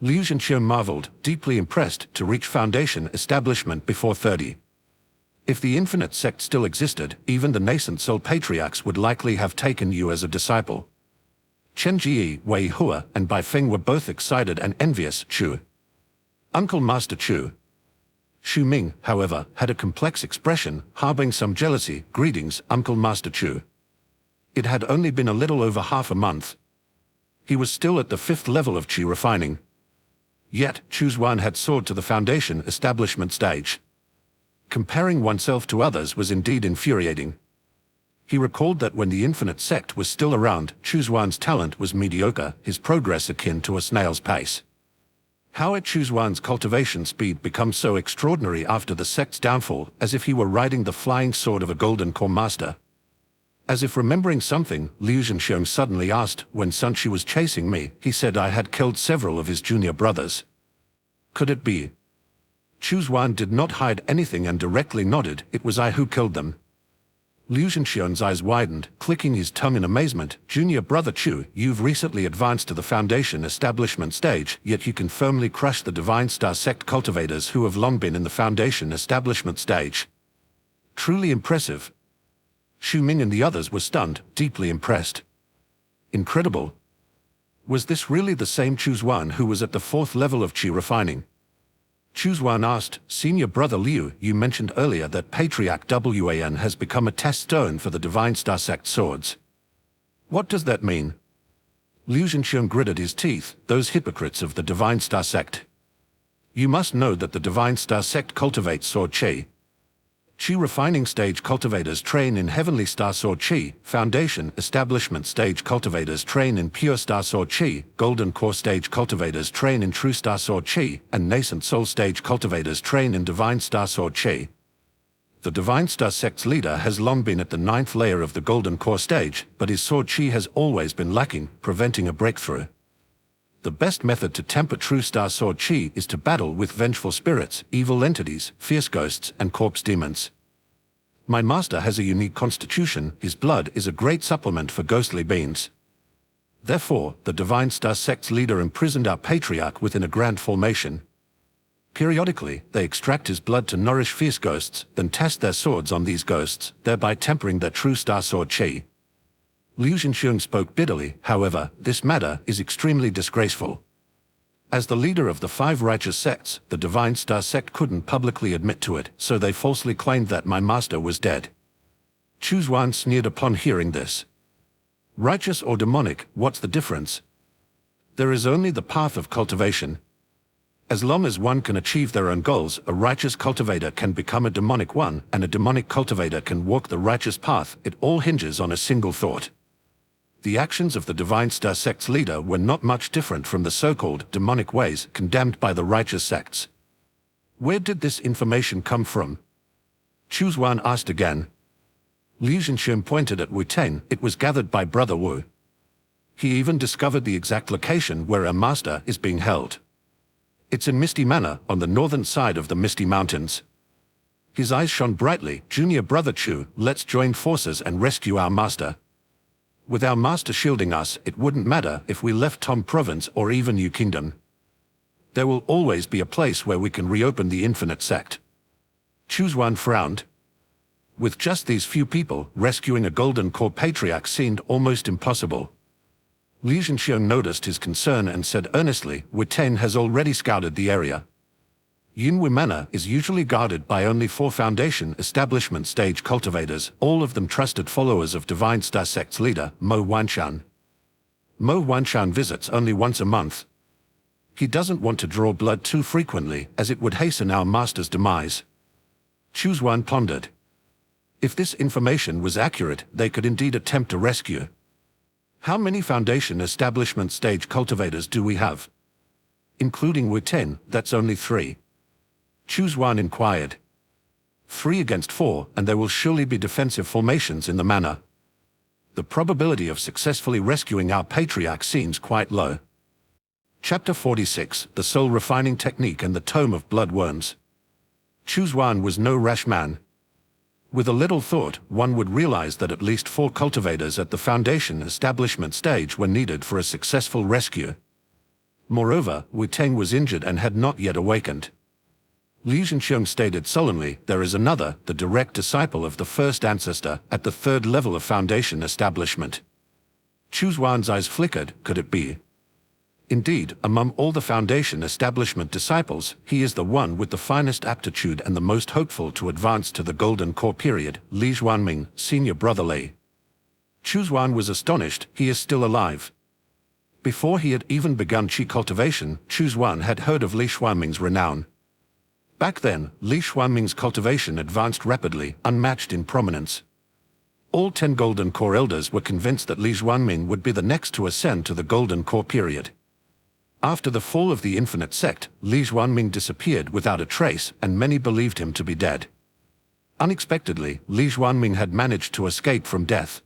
Liu Zhenxiu marveled, deeply impressed, to reach foundation establishment before 30. If the Infinite Sect still existed, even the nascent soul patriarchs would likely have taken you as a disciple. Chen Jie, Wei Hua, and Bai Feng were both excited and envious. Chu. Uncle Master Chu. Xu Ming, however, had a complex expression, harboring some jealousy. Greetings, Uncle Master Chu. It had only been a little over half a month. He was still at the 5th level of Qi refining. Yet, Chu Xuan had soared to the foundation establishment stage. Comparing oneself to others was indeed infuriating. He recalled that when the Infinite Sect was still around, Chu Xuan's talent was mediocre, his progress akin to a snail's pace. How had Chu Xuan's cultivation speed become so extraordinary after the sect's downfall, as if he were riding the flying sword of a golden core master? As if remembering something, Liu Zhenxiu suddenly asked, when Sun Shi was chasing me, he said I had killed several of his junior brothers. Could it be? Chu Xuan did not hide anything and directly nodded, it was I who killed them. Liu Zhenxiu's eyes widened, clicking his tongue in amazement. Junior brother Chu, you've recently advanced to the foundation establishment stage, yet you can firmly crush the Divine Star Sect cultivators who have long been in the foundation establishment stage. Truly impressive. Xu Ming and the others were stunned, deeply impressed. Incredible. Was this really the same Chu Xuan who was at the 4th level of Qi refining? Chu Xuan asked, Senior Brother Liu, you mentioned earlier that Patriarch Wan has become a test stone for the Divine Star Sect swords. What does that mean? Liu Zhenxiu gritted his teeth, those hypocrites of the Divine Star Sect. You must know that the Divine Star Sect cultivates sword Qi. Qi refining stage cultivators train in Heavenly Star Sword Qi, Foundation Establishment stage cultivators train in Pure Star Sword Qi, Golden Core stage cultivators train in True Star Sword Qi, and Nascent Soul stage cultivators train in Divine Star Sword Qi. The Divine Star Sect's leader has long been at the 9th layer of the Golden Core stage, but his Sword Qi has always been lacking, preventing a breakthrough. The best method to temper True Star Sword Qi is to battle with vengeful spirits, evil entities, fierce ghosts, and corpse demons. My master has a unique constitution, his blood is a great supplement for ghostly beings. Therefore, the Divine Star Sect's leader imprisoned our patriarch within a grand formation. Periodically, they extract his blood to nourish fierce ghosts, then test their swords on these ghosts, thereby tempering their True Star Sword Qi. Liu Zhenxiu spoke bitterly, however, this matter is extremely disgraceful. As the leader of the 5 righteous sects, the Divine Star Sect couldn't publicly admit to it, so they falsely claimed that my master was dead. Chu Xuan sneered upon hearing this. Righteous or demonic, what's the difference? There is only the path of cultivation. As long as one can achieve their own goals, a righteous cultivator can become a demonic one, and a demonic cultivator can walk the righteous path. It all hinges on a single thought. The actions of the Divine Star Sect's leader were not much different from the so-called demonic ways condemned by the righteous sects. Where did this information come from? Chu Xuan asked again. Liu Zhenxiu pointed at Wu Ten. It was gathered by Brother Wu. He even discovered the exact location where our master is being held. It's in Misty Manor, on the northern side of the Misty Mountains. His eyes shone brightly. Junior Brother Chu, let's join forces and rescue our master. With our master shielding us, it wouldn't matter if we left Tom Province or even Yu Kingdom. There will always be a place where we can reopen the Infinite Sect. Chu Xuan frowned. With just these few people, rescuing a Golden Core Patriarch seemed almost impossible. Liu Zhenxiu noticed his concern and said earnestly, Wu Ten has already scouted the area. Yunhui Manor is usually guarded by only 4 Foundation Establishment stage cultivators, all of them trusted followers of Divine Star Sect's leader, Mo Wanshan. Mo Wanshan visits only once a month. He doesn't want to draw blood too frequently, as it would hasten our master's demise. Chu Xuan pondered. If this information was accurate, they could indeed attempt a rescue. How many Foundation Establishment stage cultivators do we have? Including Wu Ten, that's only 3. Chu Xuan inquired. 3 against 4, and there will surely be defensive formations in the manor. The probability of successfully rescuing our patriarch seems quite low. Chapter 46, The Soul Refining Technique and the Tome of Blood Worms. Chu Xuan was no rash man. With a little thought, one would realize that at least 4 cultivators at the Foundation establishment stage were needed for a successful rescue. Moreover, Wu Teng was injured and had not yet awakened. Liu Zhenxiong stated sullenly, there is another, the direct disciple of the first ancestor, at the 3rd level of Foundation establishment. Chu Xuan's eyes flickered, could it be? Indeed, among all the Foundation establishment disciples, he is the one with the finest aptitude and the most hopeful to advance to the Golden Core period, Li Xuanming, senior brother Li. Chu Xuan was astonished, he is still alive. Before he had even begun Qi cultivation, Chu Xuan had heard of Li Xuanming's renown. Back then, Li Xuanming's cultivation advanced rapidly, unmatched in prominence. All 10 Golden Core elders were convinced that Li Xuanming would be the next to ascend to the Golden Core period. After the fall of the Infinite Sect, Li Xuanming disappeared without a trace, and many believed him to be dead. Unexpectedly, Li Xuanming had managed to escape from death.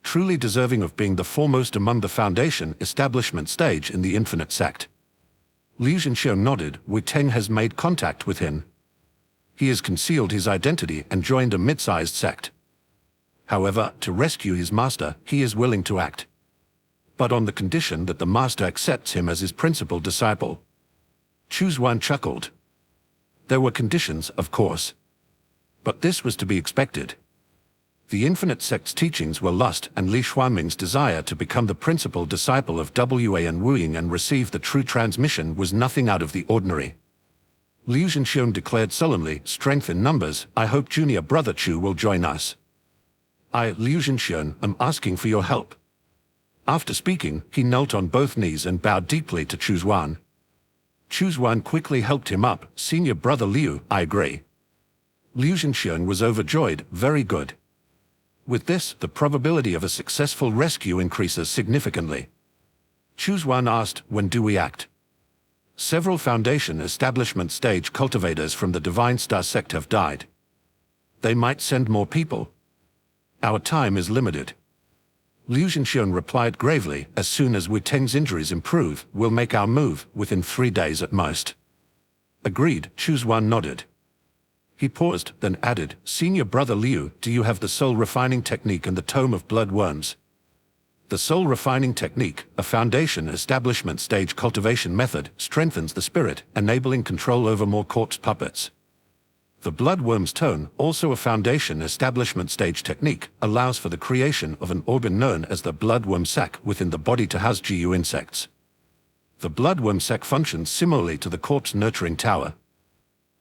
Truly deserving of being the foremost among the Foundation establishment stage in the Infinite Sect. Liu Zhenxiong nodded, Wu Teng has made contact with him. He has concealed his identity and joined a mid-sized sect. However, to rescue his master, he is willing to act. But on the condition that the master accepts him as his principal disciple. Chu Xuan chuckled. There were conditions, of course. But this was to be expected. The Infinite Sect's teachings were lust, and Li Xuanming's desire to become the principal disciple of Wa and Wuing and receive the true transmission was nothing out of the ordinary. Liu Zhenxiong declared sullenly, strength in numbers, I hope junior brother Chu will join us. I, Liu Zhenxiong, am asking for your help. After speaking, he knelt on both knees and bowed deeply to Chu Xuan. Chu Xuan quickly helped him up, senior brother Liu, I agree. Liu Zhenxiong was overjoyed, very good. With this, the probability of a successful rescue increases significantly. Chu Xuan asked, when do we act? Several Foundation establishment stage cultivators from the Divine Star sect have died. They might send more people. Our time is limited. Liu Zhenxiong replied gravely, as soon as Wu Teng's injuries improve, we'll make our move, within 3 days at most. Agreed, Chu Xuan nodded. He paused, then added, Senior brother Liu, do you have the soul refining technique and the tome of blood worms? The soul refining technique, a Foundation establishment stage cultivation method, strengthens the spirit, enabling control over more corpse puppets. The bloodworm's tone, also a Foundation establishment stage technique, allows for the creation of an organ known as the bloodworm sac within the body to house GU insects. The bloodworm sac functions similarly to the corpse nurturing tower.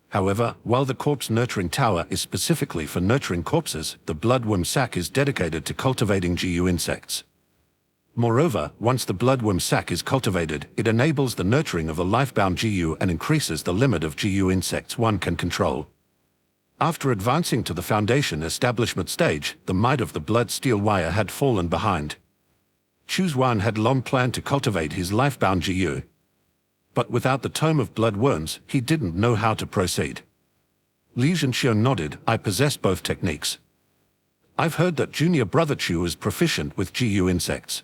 However, while the corpse nurturing tower is specifically for nurturing corpses, the bloodworm sac is dedicated to cultivating GU insects. Moreover, once the bloodworm sac is cultivated, it enables the nurturing of a lifebound GU and increases the limit of GU insects one can control. After advancing to the Foundation establishment stage, the might of the blood steel wire had fallen behind. Chu Xuan had long planned to cultivate his lifebound GU. But without the tome of blood worms, he didn't know how to proceed. Liu Zhenxiong nodded, I possess both techniques. I've heard that junior brother Chu is proficient with GU insects.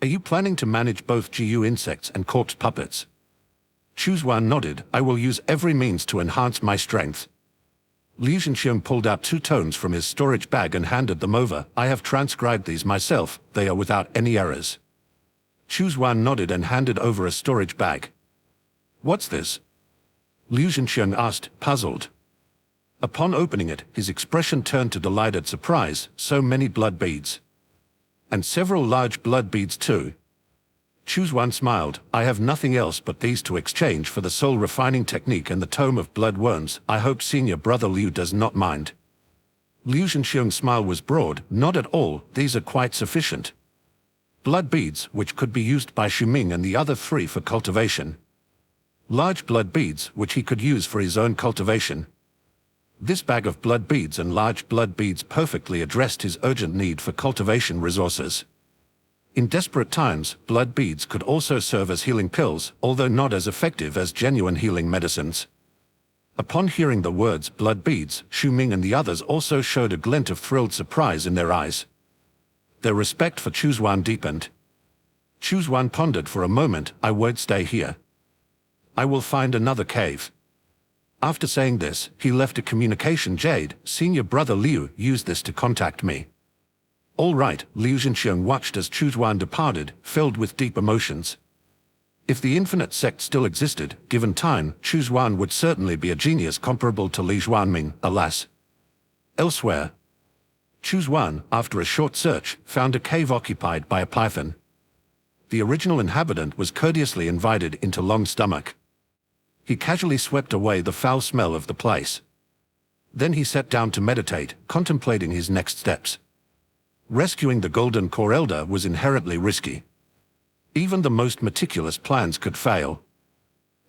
Are you planning to manage both GU insects and corpse puppets? Chu Xuan nodded, I will use every means to enhance my strength. Liu Zhenxiong pulled out 2 tomes from his storage bag and handed them over. I have transcribed these myself, they are without any errors. Chu Xuan nodded and handed over a storage bag. What's this? Liu Zhenxiong asked, puzzled. Upon opening it, his expression turned to delighted surprise, so many blood beads. And several large blood beads too. Chu Xuan smiled, I have nothing else but these to exchange for the soul refining technique and the tome of blood worms. I hope senior brother Liu does not mind. Liu Zhenxiong's smile was broad, not at all, these are quite sufficient. Blood beads, which could be used by Shuming and the other 3 for cultivation. Large blood beads, which he could use for his own cultivation. This bag of blood beads and large blood beads perfectly addressed his urgent need for cultivation resources. In desperate times, blood beads could also serve as healing pills, although not as effective as genuine healing medicines. Upon hearing the words blood beads, Shuming and the others also showed a glint of thrilled surprise in their eyes. Their respect for Chu Xuan deepened. Chu Xuan pondered for a moment. I won't stay here. I will find another cave. After saying this, he left a communication jade. Senior brother Liu used this to contact me. All right, Liu Zhenxiang watched as Chu Xuan departed, filled with deep emotions. If the Infinite Sect still existed, given time, Chu Xuan would certainly be a genius comparable to Li Xuanming, alas. Elsewhere, Chu Xuan, after a short search, found a cave occupied by a python. The original inhabitant was courteously invited into Long's stomach. He casually swept away the foul smell of the place. Then he sat down to meditate, contemplating his next steps. Rescuing the Golden Core Elder was inherently risky. Even the most meticulous plans could fail.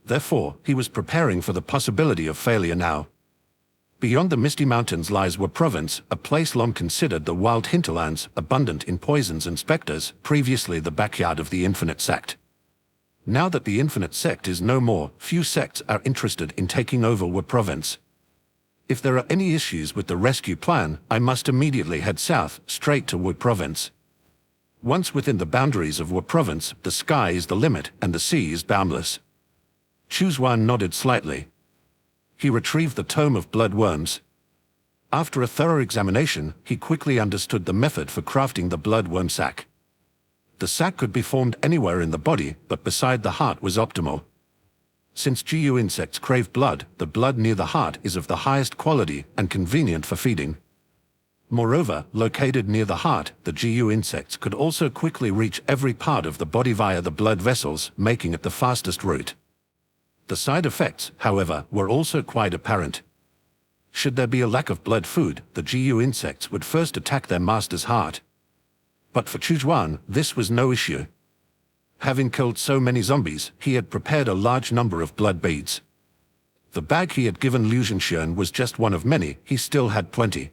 Therefore, he was preparing for the possibility of failure now. Beyond the Misty Mountains lies Wu Province, a place long considered the wild hinterlands, abundant in poisons and specters, previously the backyard of the Infinite Sect. Now that the Infinite Sect is no more, few sects are interested in taking over Wu Province. If there are any issues with the rescue plan, I must immediately head south, straight to Wu Province. Once within the boundaries of Wu Province, the sky is the limit and the sea is boundless. Chu Xuan nodded slightly. He retrieved the Tome of Blood Worms. After a thorough examination, he quickly understood the method for crafting the blood worm sac. The sac could be formed anywhere in the body, but beside the heart was optimal. Since GU insects crave blood, the blood near the heart is of the highest quality and convenient for feeding. Moreover, located near the heart, the GU insects could also quickly reach every part of the body via the blood vessels, making it the fastest route. The side effects, however, were also quite apparent. Should there be a lack of blood food, the GU insects would first attack their master's heart. But for Chu Xuan, this was no issue. Having killed so many zombies, he had prepared a large number of blood beads. The bag he had given Liu Zhenxiang was just one of many. He still had plenty.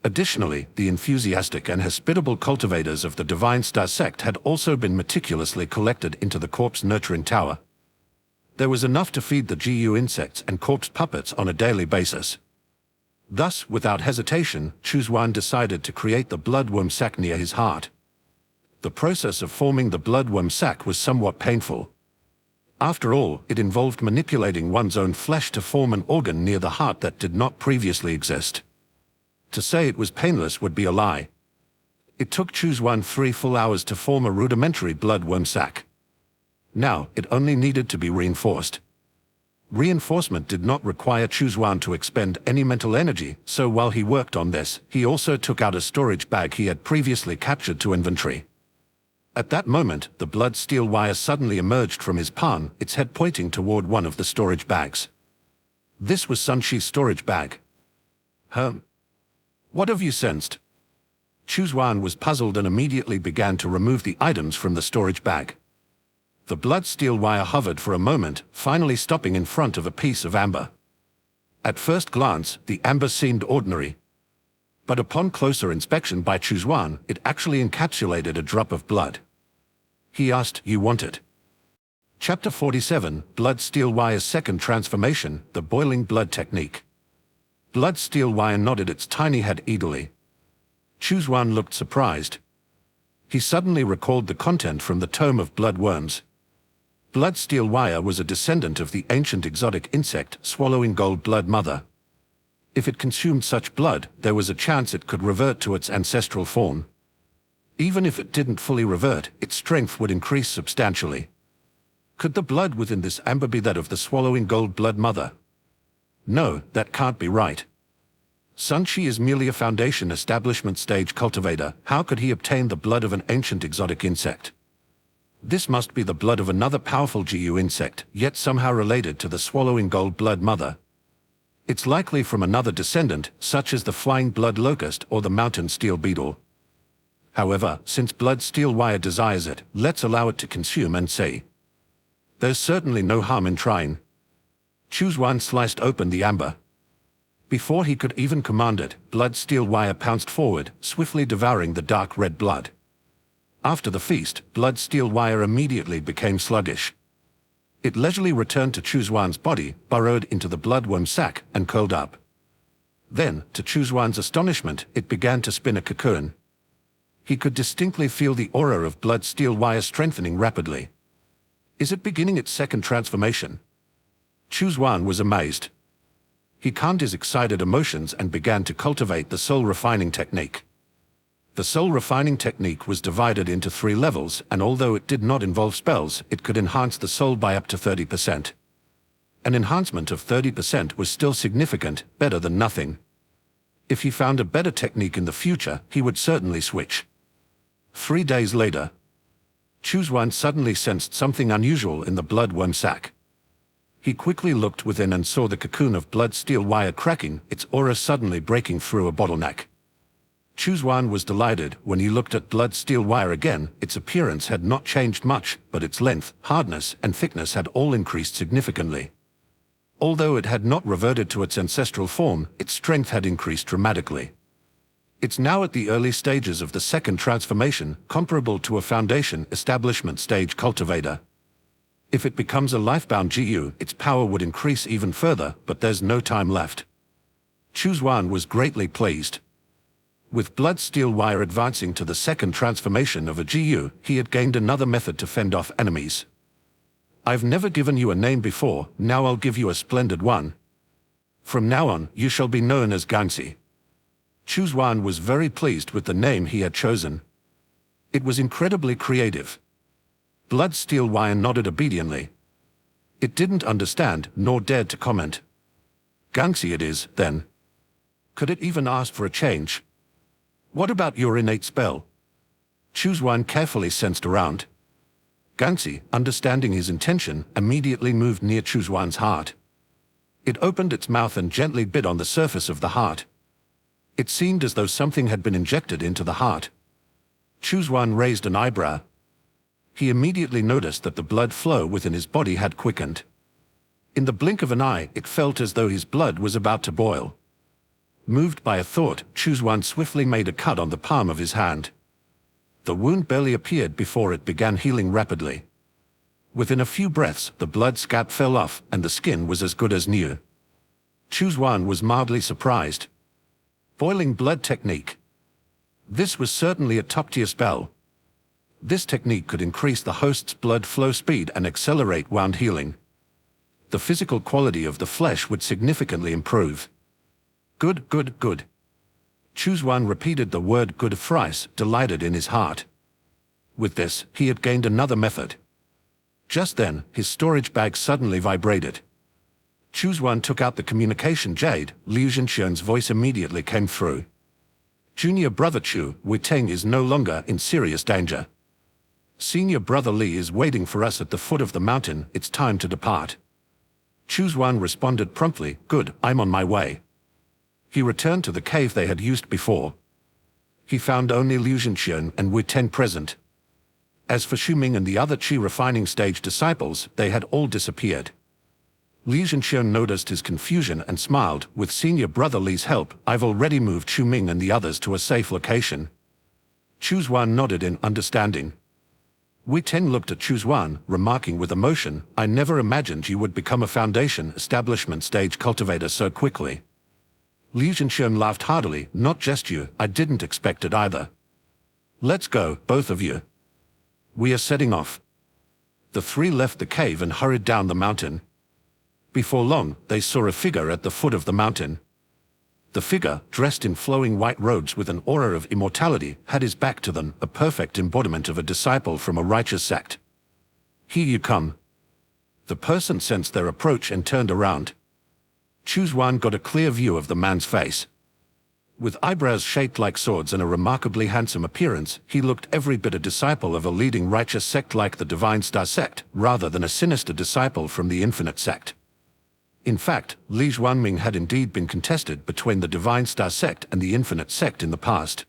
Additionally, the enthusiastic and hospitable cultivators of the Divine Star sect had also been meticulously collected into the corpse nurturing tower. There was enough to feed the GU insects and corpse puppets on a daily basis. Thus, without hesitation, Chu Xuan decided to create the bloodworm sac near his heart. The process of forming the bloodworm sac was somewhat painful. After all, it involved manipulating one's own flesh to form an organ near the heart that did not previously exist. To say it was painless would be a lie. It took Chu Xuan 3 full hours to form a rudimentary bloodworm sac. Now, it only needed to be reinforced. Reinforcement did not require Chu Xuan to expend any mental energy, so while he worked on this, he also took out a storage bag he had previously captured to inventory. At that moment, the blood steel wire suddenly emerged from his palm, its head pointing toward one of the storage bags. This was Sun Shi's storage bag. What have you sensed? Chu Xuan was puzzled and immediately began to remove the items from the storage bag. The blood steel wire hovered for a moment, finally stopping in front of a piece of amber. At first glance, the amber seemed ordinary. But upon closer inspection by Chu Xuan, it actually encapsulated a drop of blood. He asked, "You want it?" Chapter 47, Blood Steel Wire's Second Transformation, the Boiling Blood Technique. Blood Steel Wire nodded its tiny head eagerly. Chu Xuan looked surprised. He suddenly recalled the content from the Tome of Blood Worms. Blood Steel Wire was a descendant of the ancient exotic insect swallowing gold blood mother. If it consumed such blood, there was a chance it could revert to its ancestral form. Even if it didn't fully revert, its strength would increase substantially. Could the blood within this amber be that of the swallowing gold blood mother? No, that can't be right. Sun Shi is merely a foundation establishment stage cultivator. How could he obtain the blood of an ancient exotic insect? This must be the blood of another powerful GU insect, yet somehow related to the swallowing gold blood mother. It's likely from another descendant, such as the flying blood locust or the mountain steel beetle. However, since Blood Steel Wire desires it, let's allow it to consume and see. There's certainly no harm in trying. Chu Xuan sliced open the amber. Before he could even command it, Blood Steel Wire pounced forward, swiftly devouring the dark red blood. After the feast, Blood Steel Wire immediately became sluggish. It leisurely returned to Chu Xuan's body, burrowed into the bloodworm sac, and curled up. Then, to Chu Xuan's astonishment, it began to spin a cocoon. He could distinctly feel the aura of blood steel wire strengthening rapidly. Is it beginning its second transformation? Chu Xuan was amazed. He calmed his excited emotions and began to cultivate the soul refining technique. The soul refining technique was divided into 3 levels, and although it did not involve spells, it could enhance the soul by up to 30%. An enhancement of 30% was still significant, better than nothing. If he found a better technique in the future, he would certainly switch. 3 days later, Chu Xuan suddenly sensed something unusual in the bloodworm sac. He quickly looked within and saw the cocoon of blood steel wire cracking, its aura suddenly breaking through a bottleneck. Chu Xuan was delighted when he looked at blood steel wire again. Its appearance had not changed much, but its length, hardness, and thickness had all increased significantly. Although it had not reverted to its ancestral form, its strength had increased dramatically. It's now at the early stages of the second transformation, comparable to a foundation establishment stage cultivator. If it becomes a lifebound GU, its power would increase even further, but there's no time left. Chu Xuan was greatly pleased. With blood steel wire advancing to the second transformation of a GU, he had gained another method to fend off enemies. I've never given you a name before, now I'll give you a splendid one. From now on, you shall be known as Gangxi. Chu Xuan was very pleased with the name he had chosen. It was incredibly creative. Blood steel wire nodded obediently. It didn't understand, nor dared to comment. Gangxi it is, then. Could it even ask for a change? What about your innate spell? Chu Xuan carefully sensed around. Gangxi, understanding his intention, immediately moved near Chu Xuan's heart. It opened its mouth and gently bit on the surface of the heart. It seemed as though something had been injected into the heart. Chu Xuan raised an eyebrow. He immediately noticed that the blood flow within his body had quickened. In the blink of an eye, it felt as though his blood was about to boil. Moved by a thought, Chu Xuan swiftly made a cut on the palm of his hand. The wound barely appeared before it began healing rapidly. Within a few breaths, the blood scab fell off, and the skin was as good as new. Chu Xuan was mildly surprised. Boiling blood technique. This was certainly a top-tier spell. This technique could increase the host's blood flow speed and accelerate wound healing. The physical quality of the flesh would significantly improve. Good, good, good. Chu Xuan repeated the word good thrice, delighted in his heart. With this, he had gained another method. Just then, his storage bag suddenly vibrated. Chu Xuan took out the communication jade. Liu Zhenxian's voice immediately came through. Junior brother Chu Witeng is no longer in serious danger. Senior brother Li is waiting for us at the foot of the mountain. It's time to depart. Chu Xuan responded promptly, good, I'm on my way. He returned to the cave they had used before. He found only Liu Zhenxian and Witeng present. As for Xuming and the other Qi refining stage disciples, they had all disappeared. Liu Zhenxian noticed his confusion and smiled. With senior brother Li's help, I've already moved Xuming and the others to a safe location. Chu Xuan nodded in understanding. Witeng looked at Chu Xuan, remarking with emotion, I never imagined you would become a foundation establishment stage cultivator so quickly. Liu Zhenxian laughed heartily, not just you, I didn't expect it either. Let's go, both of you. We are setting off. The 3 left the cave and hurried down the mountain. Before long, they saw a figure at the foot of the mountain. The figure, dressed in flowing white robes with an aura of immortality, had his back to them, a perfect embodiment of a disciple from a righteous sect. Here you come. The person sensed their approach and turned around. Chu Xuan got a clear view of the man's face. With eyebrows shaped like swords and a remarkably handsome appearance, he looked every bit a disciple of a leading righteous sect like the Divine Star Sect, rather than a sinister disciple from the Infinite Sect. In fact, Li Xuanming had indeed been contested between the Divine Star Sect and the Infinite Sect in the past.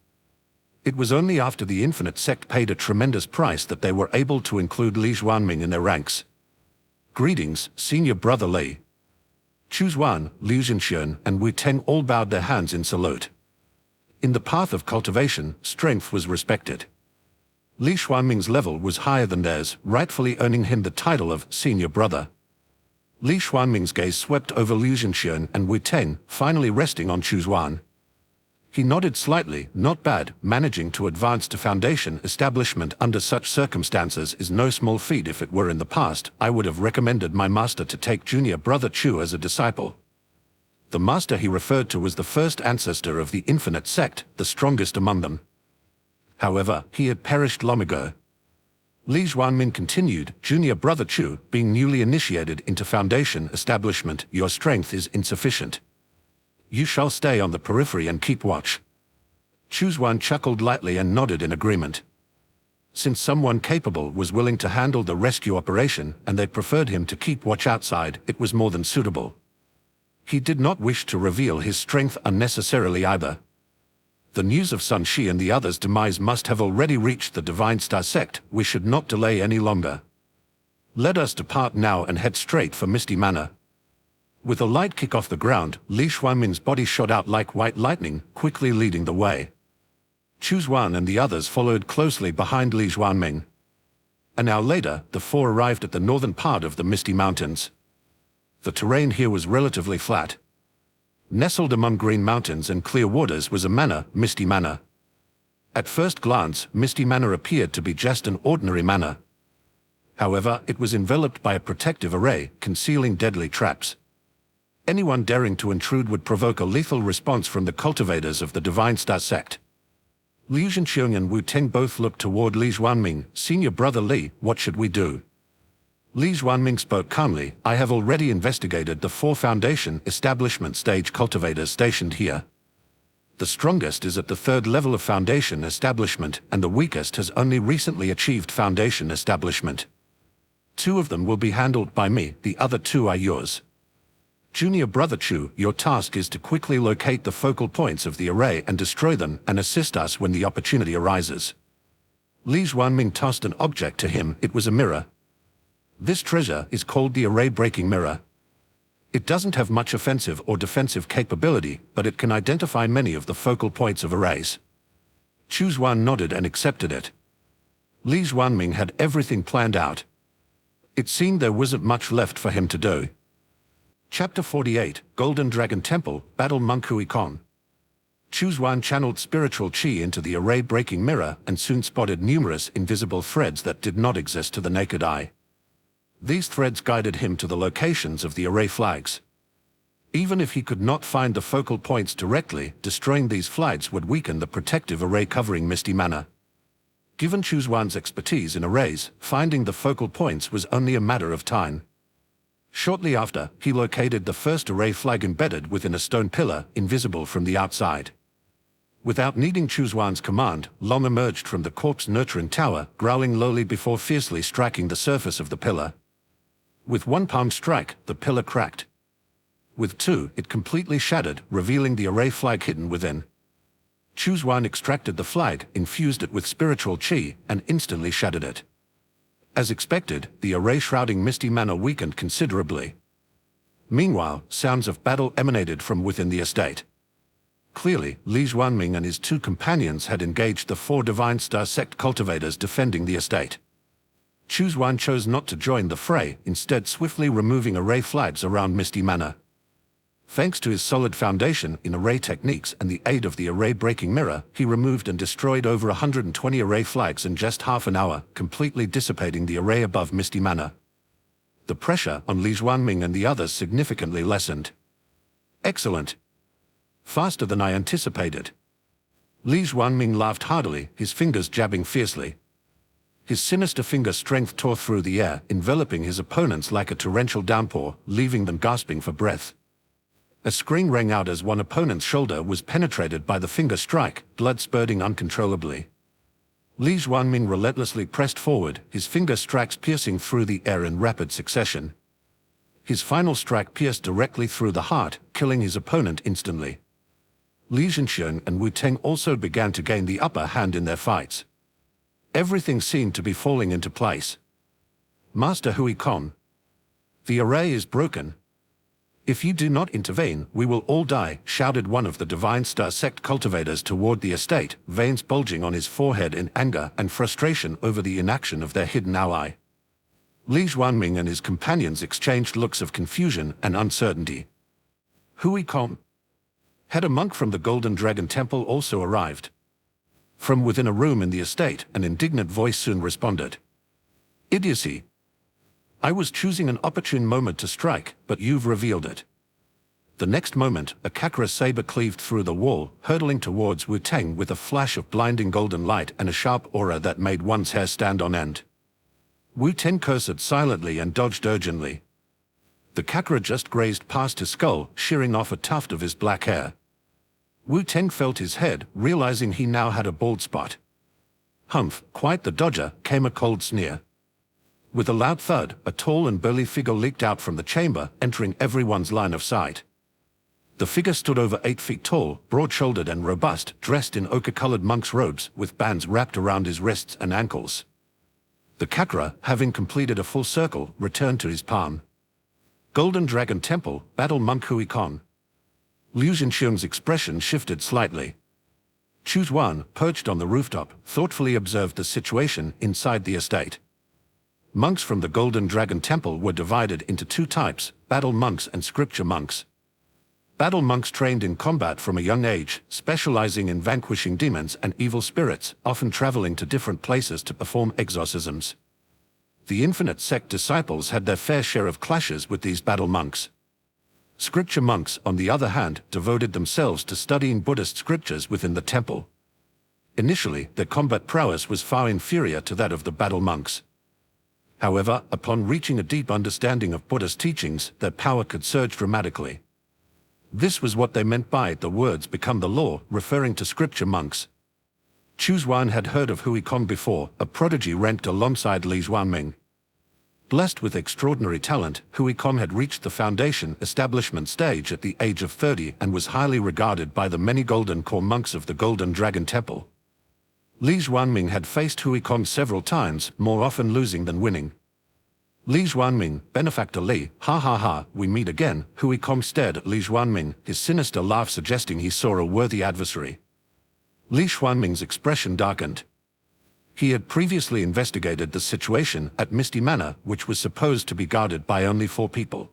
It was only after the Infinite Sect paid a tremendous price that they were able to include Li Xuanming in their ranks. Greetings, Senior Brother Li. Chu Xuan, Liu Zhenxian, and Witeng all bowed their hands in salute. In the path of cultivation, strength was respected. Li Xuanming's level was higher than theirs, rightfully earning him the title of Senior Brother. Li Xuanming's gaze swept over Liu Zhenxian and Witeng, finally resting on Chu Xuan. He nodded slightly. Not bad. Managing to advance to Foundation establishment under such circumstances is no small feat. If it were in the past, I would have recommended my master to take junior brother Chu as a disciple. The master he referred to was the first ancestor of the Infinite Sect, the strongest among them. However, he had perished long ago. Li Xuanmin continued, Junior brother Chu, being newly initiated into Foundation establishment, your strength is insufficient. You shall stay on the periphery and keep watch. Chu Xuan chuckled lightly and nodded in agreement. Since someone capable was willing to handle the rescue operation and they preferred him to keep watch outside, it was more than suitable. He did not wish to reveal his strength unnecessarily either. The news of Sun Shi and the others' demise must have already reached the Divine Star Sect. We should not delay any longer. Let us depart now and head straight for Misty Manor. With a light kick off the ground, Li Xuanmin's body shot out like white lightning, quickly leading the way. Chu Xuan and the others followed closely behind Li Xuanmin. An hour later, the four arrived at the northern part of the Misty Mountains. The terrain here was relatively flat. Nestled among green mountains and clear waters was a manor, Misty Manor. At first glance, Misty Manor appeared to be just an ordinary manor. However, it was enveloped by a protective array, concealing deadly traps. Anyone daring to intrude would provoke a lethal response from the cultivators of the Divine Star Sect. Liu Zhenqiang and Wu Teng both looked toward Li Xuanming. Senior brother Li, what should we do? Li Xuanming spoke calmly, I have already investigated the 4 Foundation establishment stage cultivators stationed here. The strongest is at the 3rd level of Foundation establishment, and the weakest has only recently achieved Foundation establishment. 2 of them will be handled by me, the other 2 are yours. Junior brother Chu, your task is to quickly locate the focal points of the array and destroy them, and assist us when the opportunity arises. Li Xuanming tossed an object to him. It was a mirror. This treasure is called the array-breaking mirror. It doesn't have much offensive or defensive capability, but it can identify many of the focal points of arrays. Chu Xuan nodded and accepted it. Li Xuanming had everything planned out. It seemed there wasn't much left for him to do. Chapter 48, Golden Dragon Temple, Battle Monk Hui Con. Chu Xuan channeled spiritual qi into the array-breaking mirror and soon spotted numerous invisible threads that did not exist to the naked eye. These threads guided him to the locations of the array flags. Even if he could not find the focal points directly, destroying these flags would weaken the protective array covering Misty Manor. Given Chu Xuan's expertise in arrays, finding the focal points was only a matter of time. Shortly after, he located the first array flag embedded within a stone pillar, invisible from the outside. Without needing Chu Xuan's command, Long emerged from the corpse-nurturing tower, growling lowly before fiercely striking the surface of the pillar. With 1 palm strike, the pillar cracked. With 2, it completely shattered, revealing the array flag hidden within. Chu Xuan extracted the flag, infused it with spiritual qi, and instantly shattered it. As expected, the array shrouding Misty Manor weakened considerably. Meanwhile, sounds of battle emanated from within the estate. Clearly, Li Xuanming and his 2 companions had engaged the 4 Divine Star Sect cultivators defending the estate. Chu Xuan chose not to join the fray, instead swiftly removing array flags around Misty Manor. Thanks to his solid foundation in array techniques and the aid of the array-breaking mirror, he removed and destroyed over 120 array flags in just half an hour, completely dissipating the array above Misty Manor. The pressure on Li Xuanming and the others significantly lessened. Excellent. Faster than I anticipated. Li Xuanming laughed heartily, his fingers jabbing fiercely. His sinister finger strength tore through the air, enveloping his opponents like a torrential downpour, leaving them gasping for breath. A scream rang out as one opponent's shoulder was penetrated by the finger strike, blood spurting uncontrollably. Li Xuanming relentlessly pressed forward, his finger strikes piercing through the air in rapid succession. His final strike pierced directly through the heart, killing his opponent instantly. Li Zhenqiang and Wu Teng also began to gain the upper hand in their fights. Everything seemed to be falling into place. Master Hui Con. The array is broken. If you do not intervene, we will all die, shouted one of the Divine Star Sect cultivators toward the estate, veins bulging on his forehead in anger and frustration over the inaction of their hidden ally. Li Xuanming and his companions exchanged looks of confusion and uncertainty. Hui Con. Had a monk from the Golden Dragon Temple also arrived? From within a room in the estate, an indignant voice soon responded. Idiocy. I was choosing an opportune moment to strike, but you've revealed it. The next moment, a Kakra saber cleaved through the wall, hurtling towards Wu Teng with a flash of blinding golden light and a sharp aura that made one's hair stand on end. Wu Teng cursed silently and dodged urgently. The Kakra just grazed past his skull, shearing off a tuft of his black hair. Wu Teng felt his head, realizing he now had a bald spot. Humph, quite the dodger, came a cold sneer. With a loud thud, a tall and burly figure leaped out from the chamber, entering everyone's line of sight. The figure stood over 8 feet tall, broad-shouldered and robust, dressed in ochre-colored monk's robes, with bands wrapped around his wrists and ankles. The Kakra, having completed a full circle, returned to his palm. Golden Dragon Temple, Battle Monk Hui Con. Liu Zhenxian's expression shifted slightly. Chu Xuan, perched on the rooftop, thoughtfully observed the situation inside the estate. Monks from the Golden Dragon Temple were divided into 2 types, battle monks and scripture monks. Battle monks trained in combat from a young age, specializing in vanquishing demons and evil spirits, often traveling to different places to perform exorcisms. The Infinite Sect disciples had their fair share of clashes with these battle monks. Scripture monks, on the other hand, devoted themselves to studying Buddhist scriptures within the temple. Initially, their combat prowess was far inferior to that of the battle monks. However, upon reaching a deep understanding of Buddhist teachings, their power could surge dramatically. This was what they meant by the words become the law, referring to scripture monks. Chu Xuan had heard of Hui Kong before, a prodigy ranked alongside Li Xuanming. Blessed with extraordinary talent, Hui Kong had reached the foundation establishment stage at the age of 30 and was highly regarded by the many Golden Core monks of the Golden Dragon Temple. Li Xuanming had faced Hui Kong several times, more often losing than winning. Li Xuanming, benefactor Li, ha ha ha, we meet again. Hui Kong stared at Li Xuanming, his sinister laugh suggesting he saw a worthy adversary. Li Xuanming's expression darkened. He had previously investigated the situation at Misty Manor, which was supposed to be guarded by only 4 people.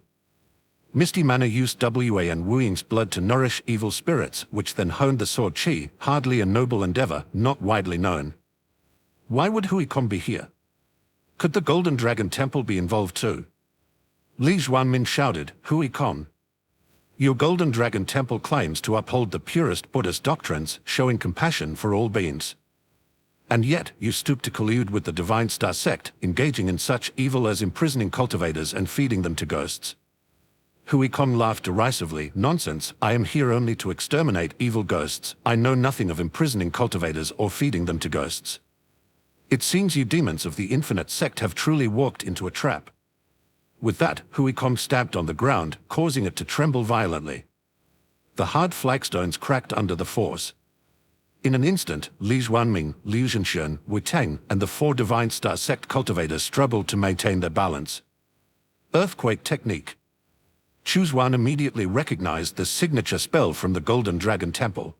Misty Manor used Wan Wuying's blood to nourish evil spirits, which then honed the sword chi, hardly a noble endeavor, not widely known. Why would Hui Kong be here? Could the Golden Dragon Temple be involved too? Li Xuanmin shouted, Hui Kong. Your Golden Dragon Temple claims to uphold the purest Buddhist doctrines, showing compassion for all beings. And yet, you stoop to collude with the Divine Star Sect, engaging in such evil as imprisoning cultivators and feeding them to ghosts. Hui Kong laughed derisively. Nonsense, I am here only to exterminate evil ghosts. I know nothing of imprisoning cultivators or feeding them to ghosts. It seems you demons of the Infinite Sect have truly walked into a trap. With that, Hui Kong stamped on the ground, causing it to tremble violently. The hard flagstones cracked under the force. In an instant, Li Xuanming, Liu Zhenxian, Wu Teng, and the 4 Divine Star Sect cultivators struggled to maintain their balance. Earthquake technique. Chu Xuan immediately recognized the signature spell from the Golden Dragon Temple.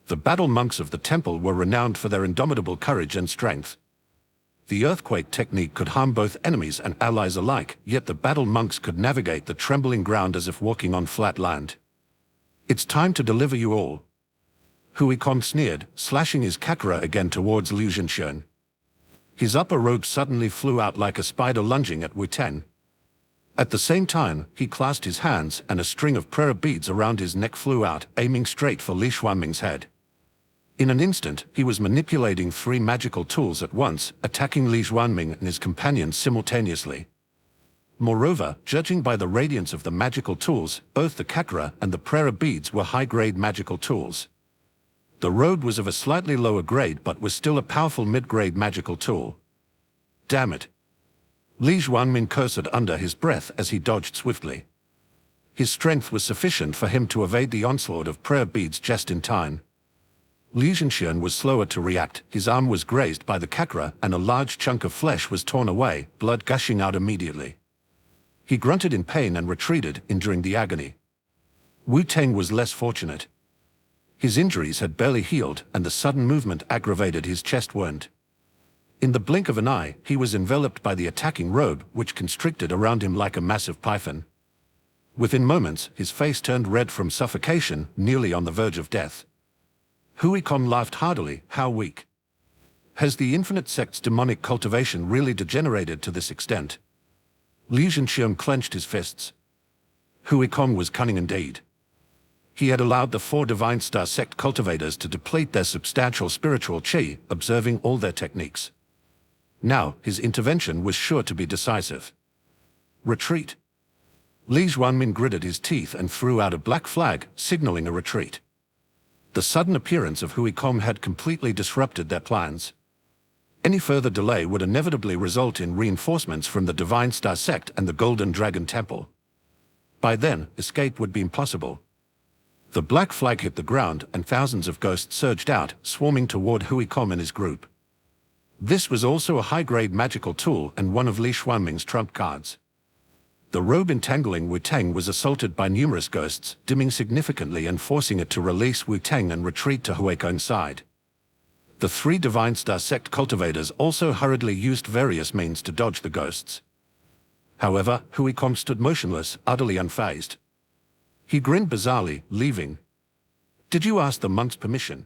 The battle monks of the temple were renowned for their indomitable courage and strength. The earthquake technique could harm both enemies and allies alike, yet the battle monks could navigate the trembling ground as if walking on flat land. It's time to deliver you all. Hui Kong sneered, slashing his Kakra again towards Liu Zhenxian. His upper robe suddenly flew out like a spider lunging at Wu Teng. At the same time, he clasped his hands and a string of prayer beads around his neck flew out, aiming straight for Li Xuanming's head. In an instant, he was manipulating 3 magical tools at once, attacking Li Xuanming and his companions simultaneously. Moreover, judging by the radiance of the magical tools, both the Kakra and the prayer beads were high-grade magical tools. The robe was of a slightly lower grade but was still a powerful mid-grade magical tool. Damn it! Li Xuanming cursed under his breath as he dodged swiftly. His strength was sufficient for him to evade the onslaught of prayer beads just in time. Liu Zhenxian was slower to react. His arm was grazed by the Kakra and a large chunk of flesh was torn away, blood gushing out immediately. He grunted in pain and retreated, enduring the agony. Wu Teng was less fortunate. His injuries had barely healed and the sudden movement aggravated his chest wound. In the blink of an eye, he was enveloped by the attacking robe, which constricted around him like a massive python. Within moments, his face turned red from suffocation, nearly on the verge of death. Hui Kong laughed heartily. How weak. Has the Infinite Sect's demonic cultivation really degenerated to this extent? Li Zhenxiong clenched his fists. Hui Kong was cunning indeed. He had allowed the 4 Divine Star Sect cultivators to deplete their substantial spiritual qi, observing all their techniques. Now, his intervention was sure to be decisive. Retreat. Li Zhuanmin gritted his teeth and threw out a black flag, signaling a retreat. The sudden appearance of Hui Kong had completely disrupted their plans. Any further delay would inevitably result in reinforcements from the Divine Star Sect and the Golden Dragon Temple. By then, escape would be impossible. The black flag hit the ground and thousands of ghosts surged out, swarming toward Hui Kong and his group. This was also a high-grade magical tool and one of Li Xuanming's trump cards. The robe entangling Wu Teng was assaulted by numerous ghosts, dimming significantly and forcing it to release Wu Teng and retreat to Hui Kong's side. The 3 Divine Star Sect cultivators also hurriedly used various means to dodge the ghosts. However, Hui Kong stood motionless, utterly unfazed. He grinned bizarrely, leaving. Did you ask the monk's permission?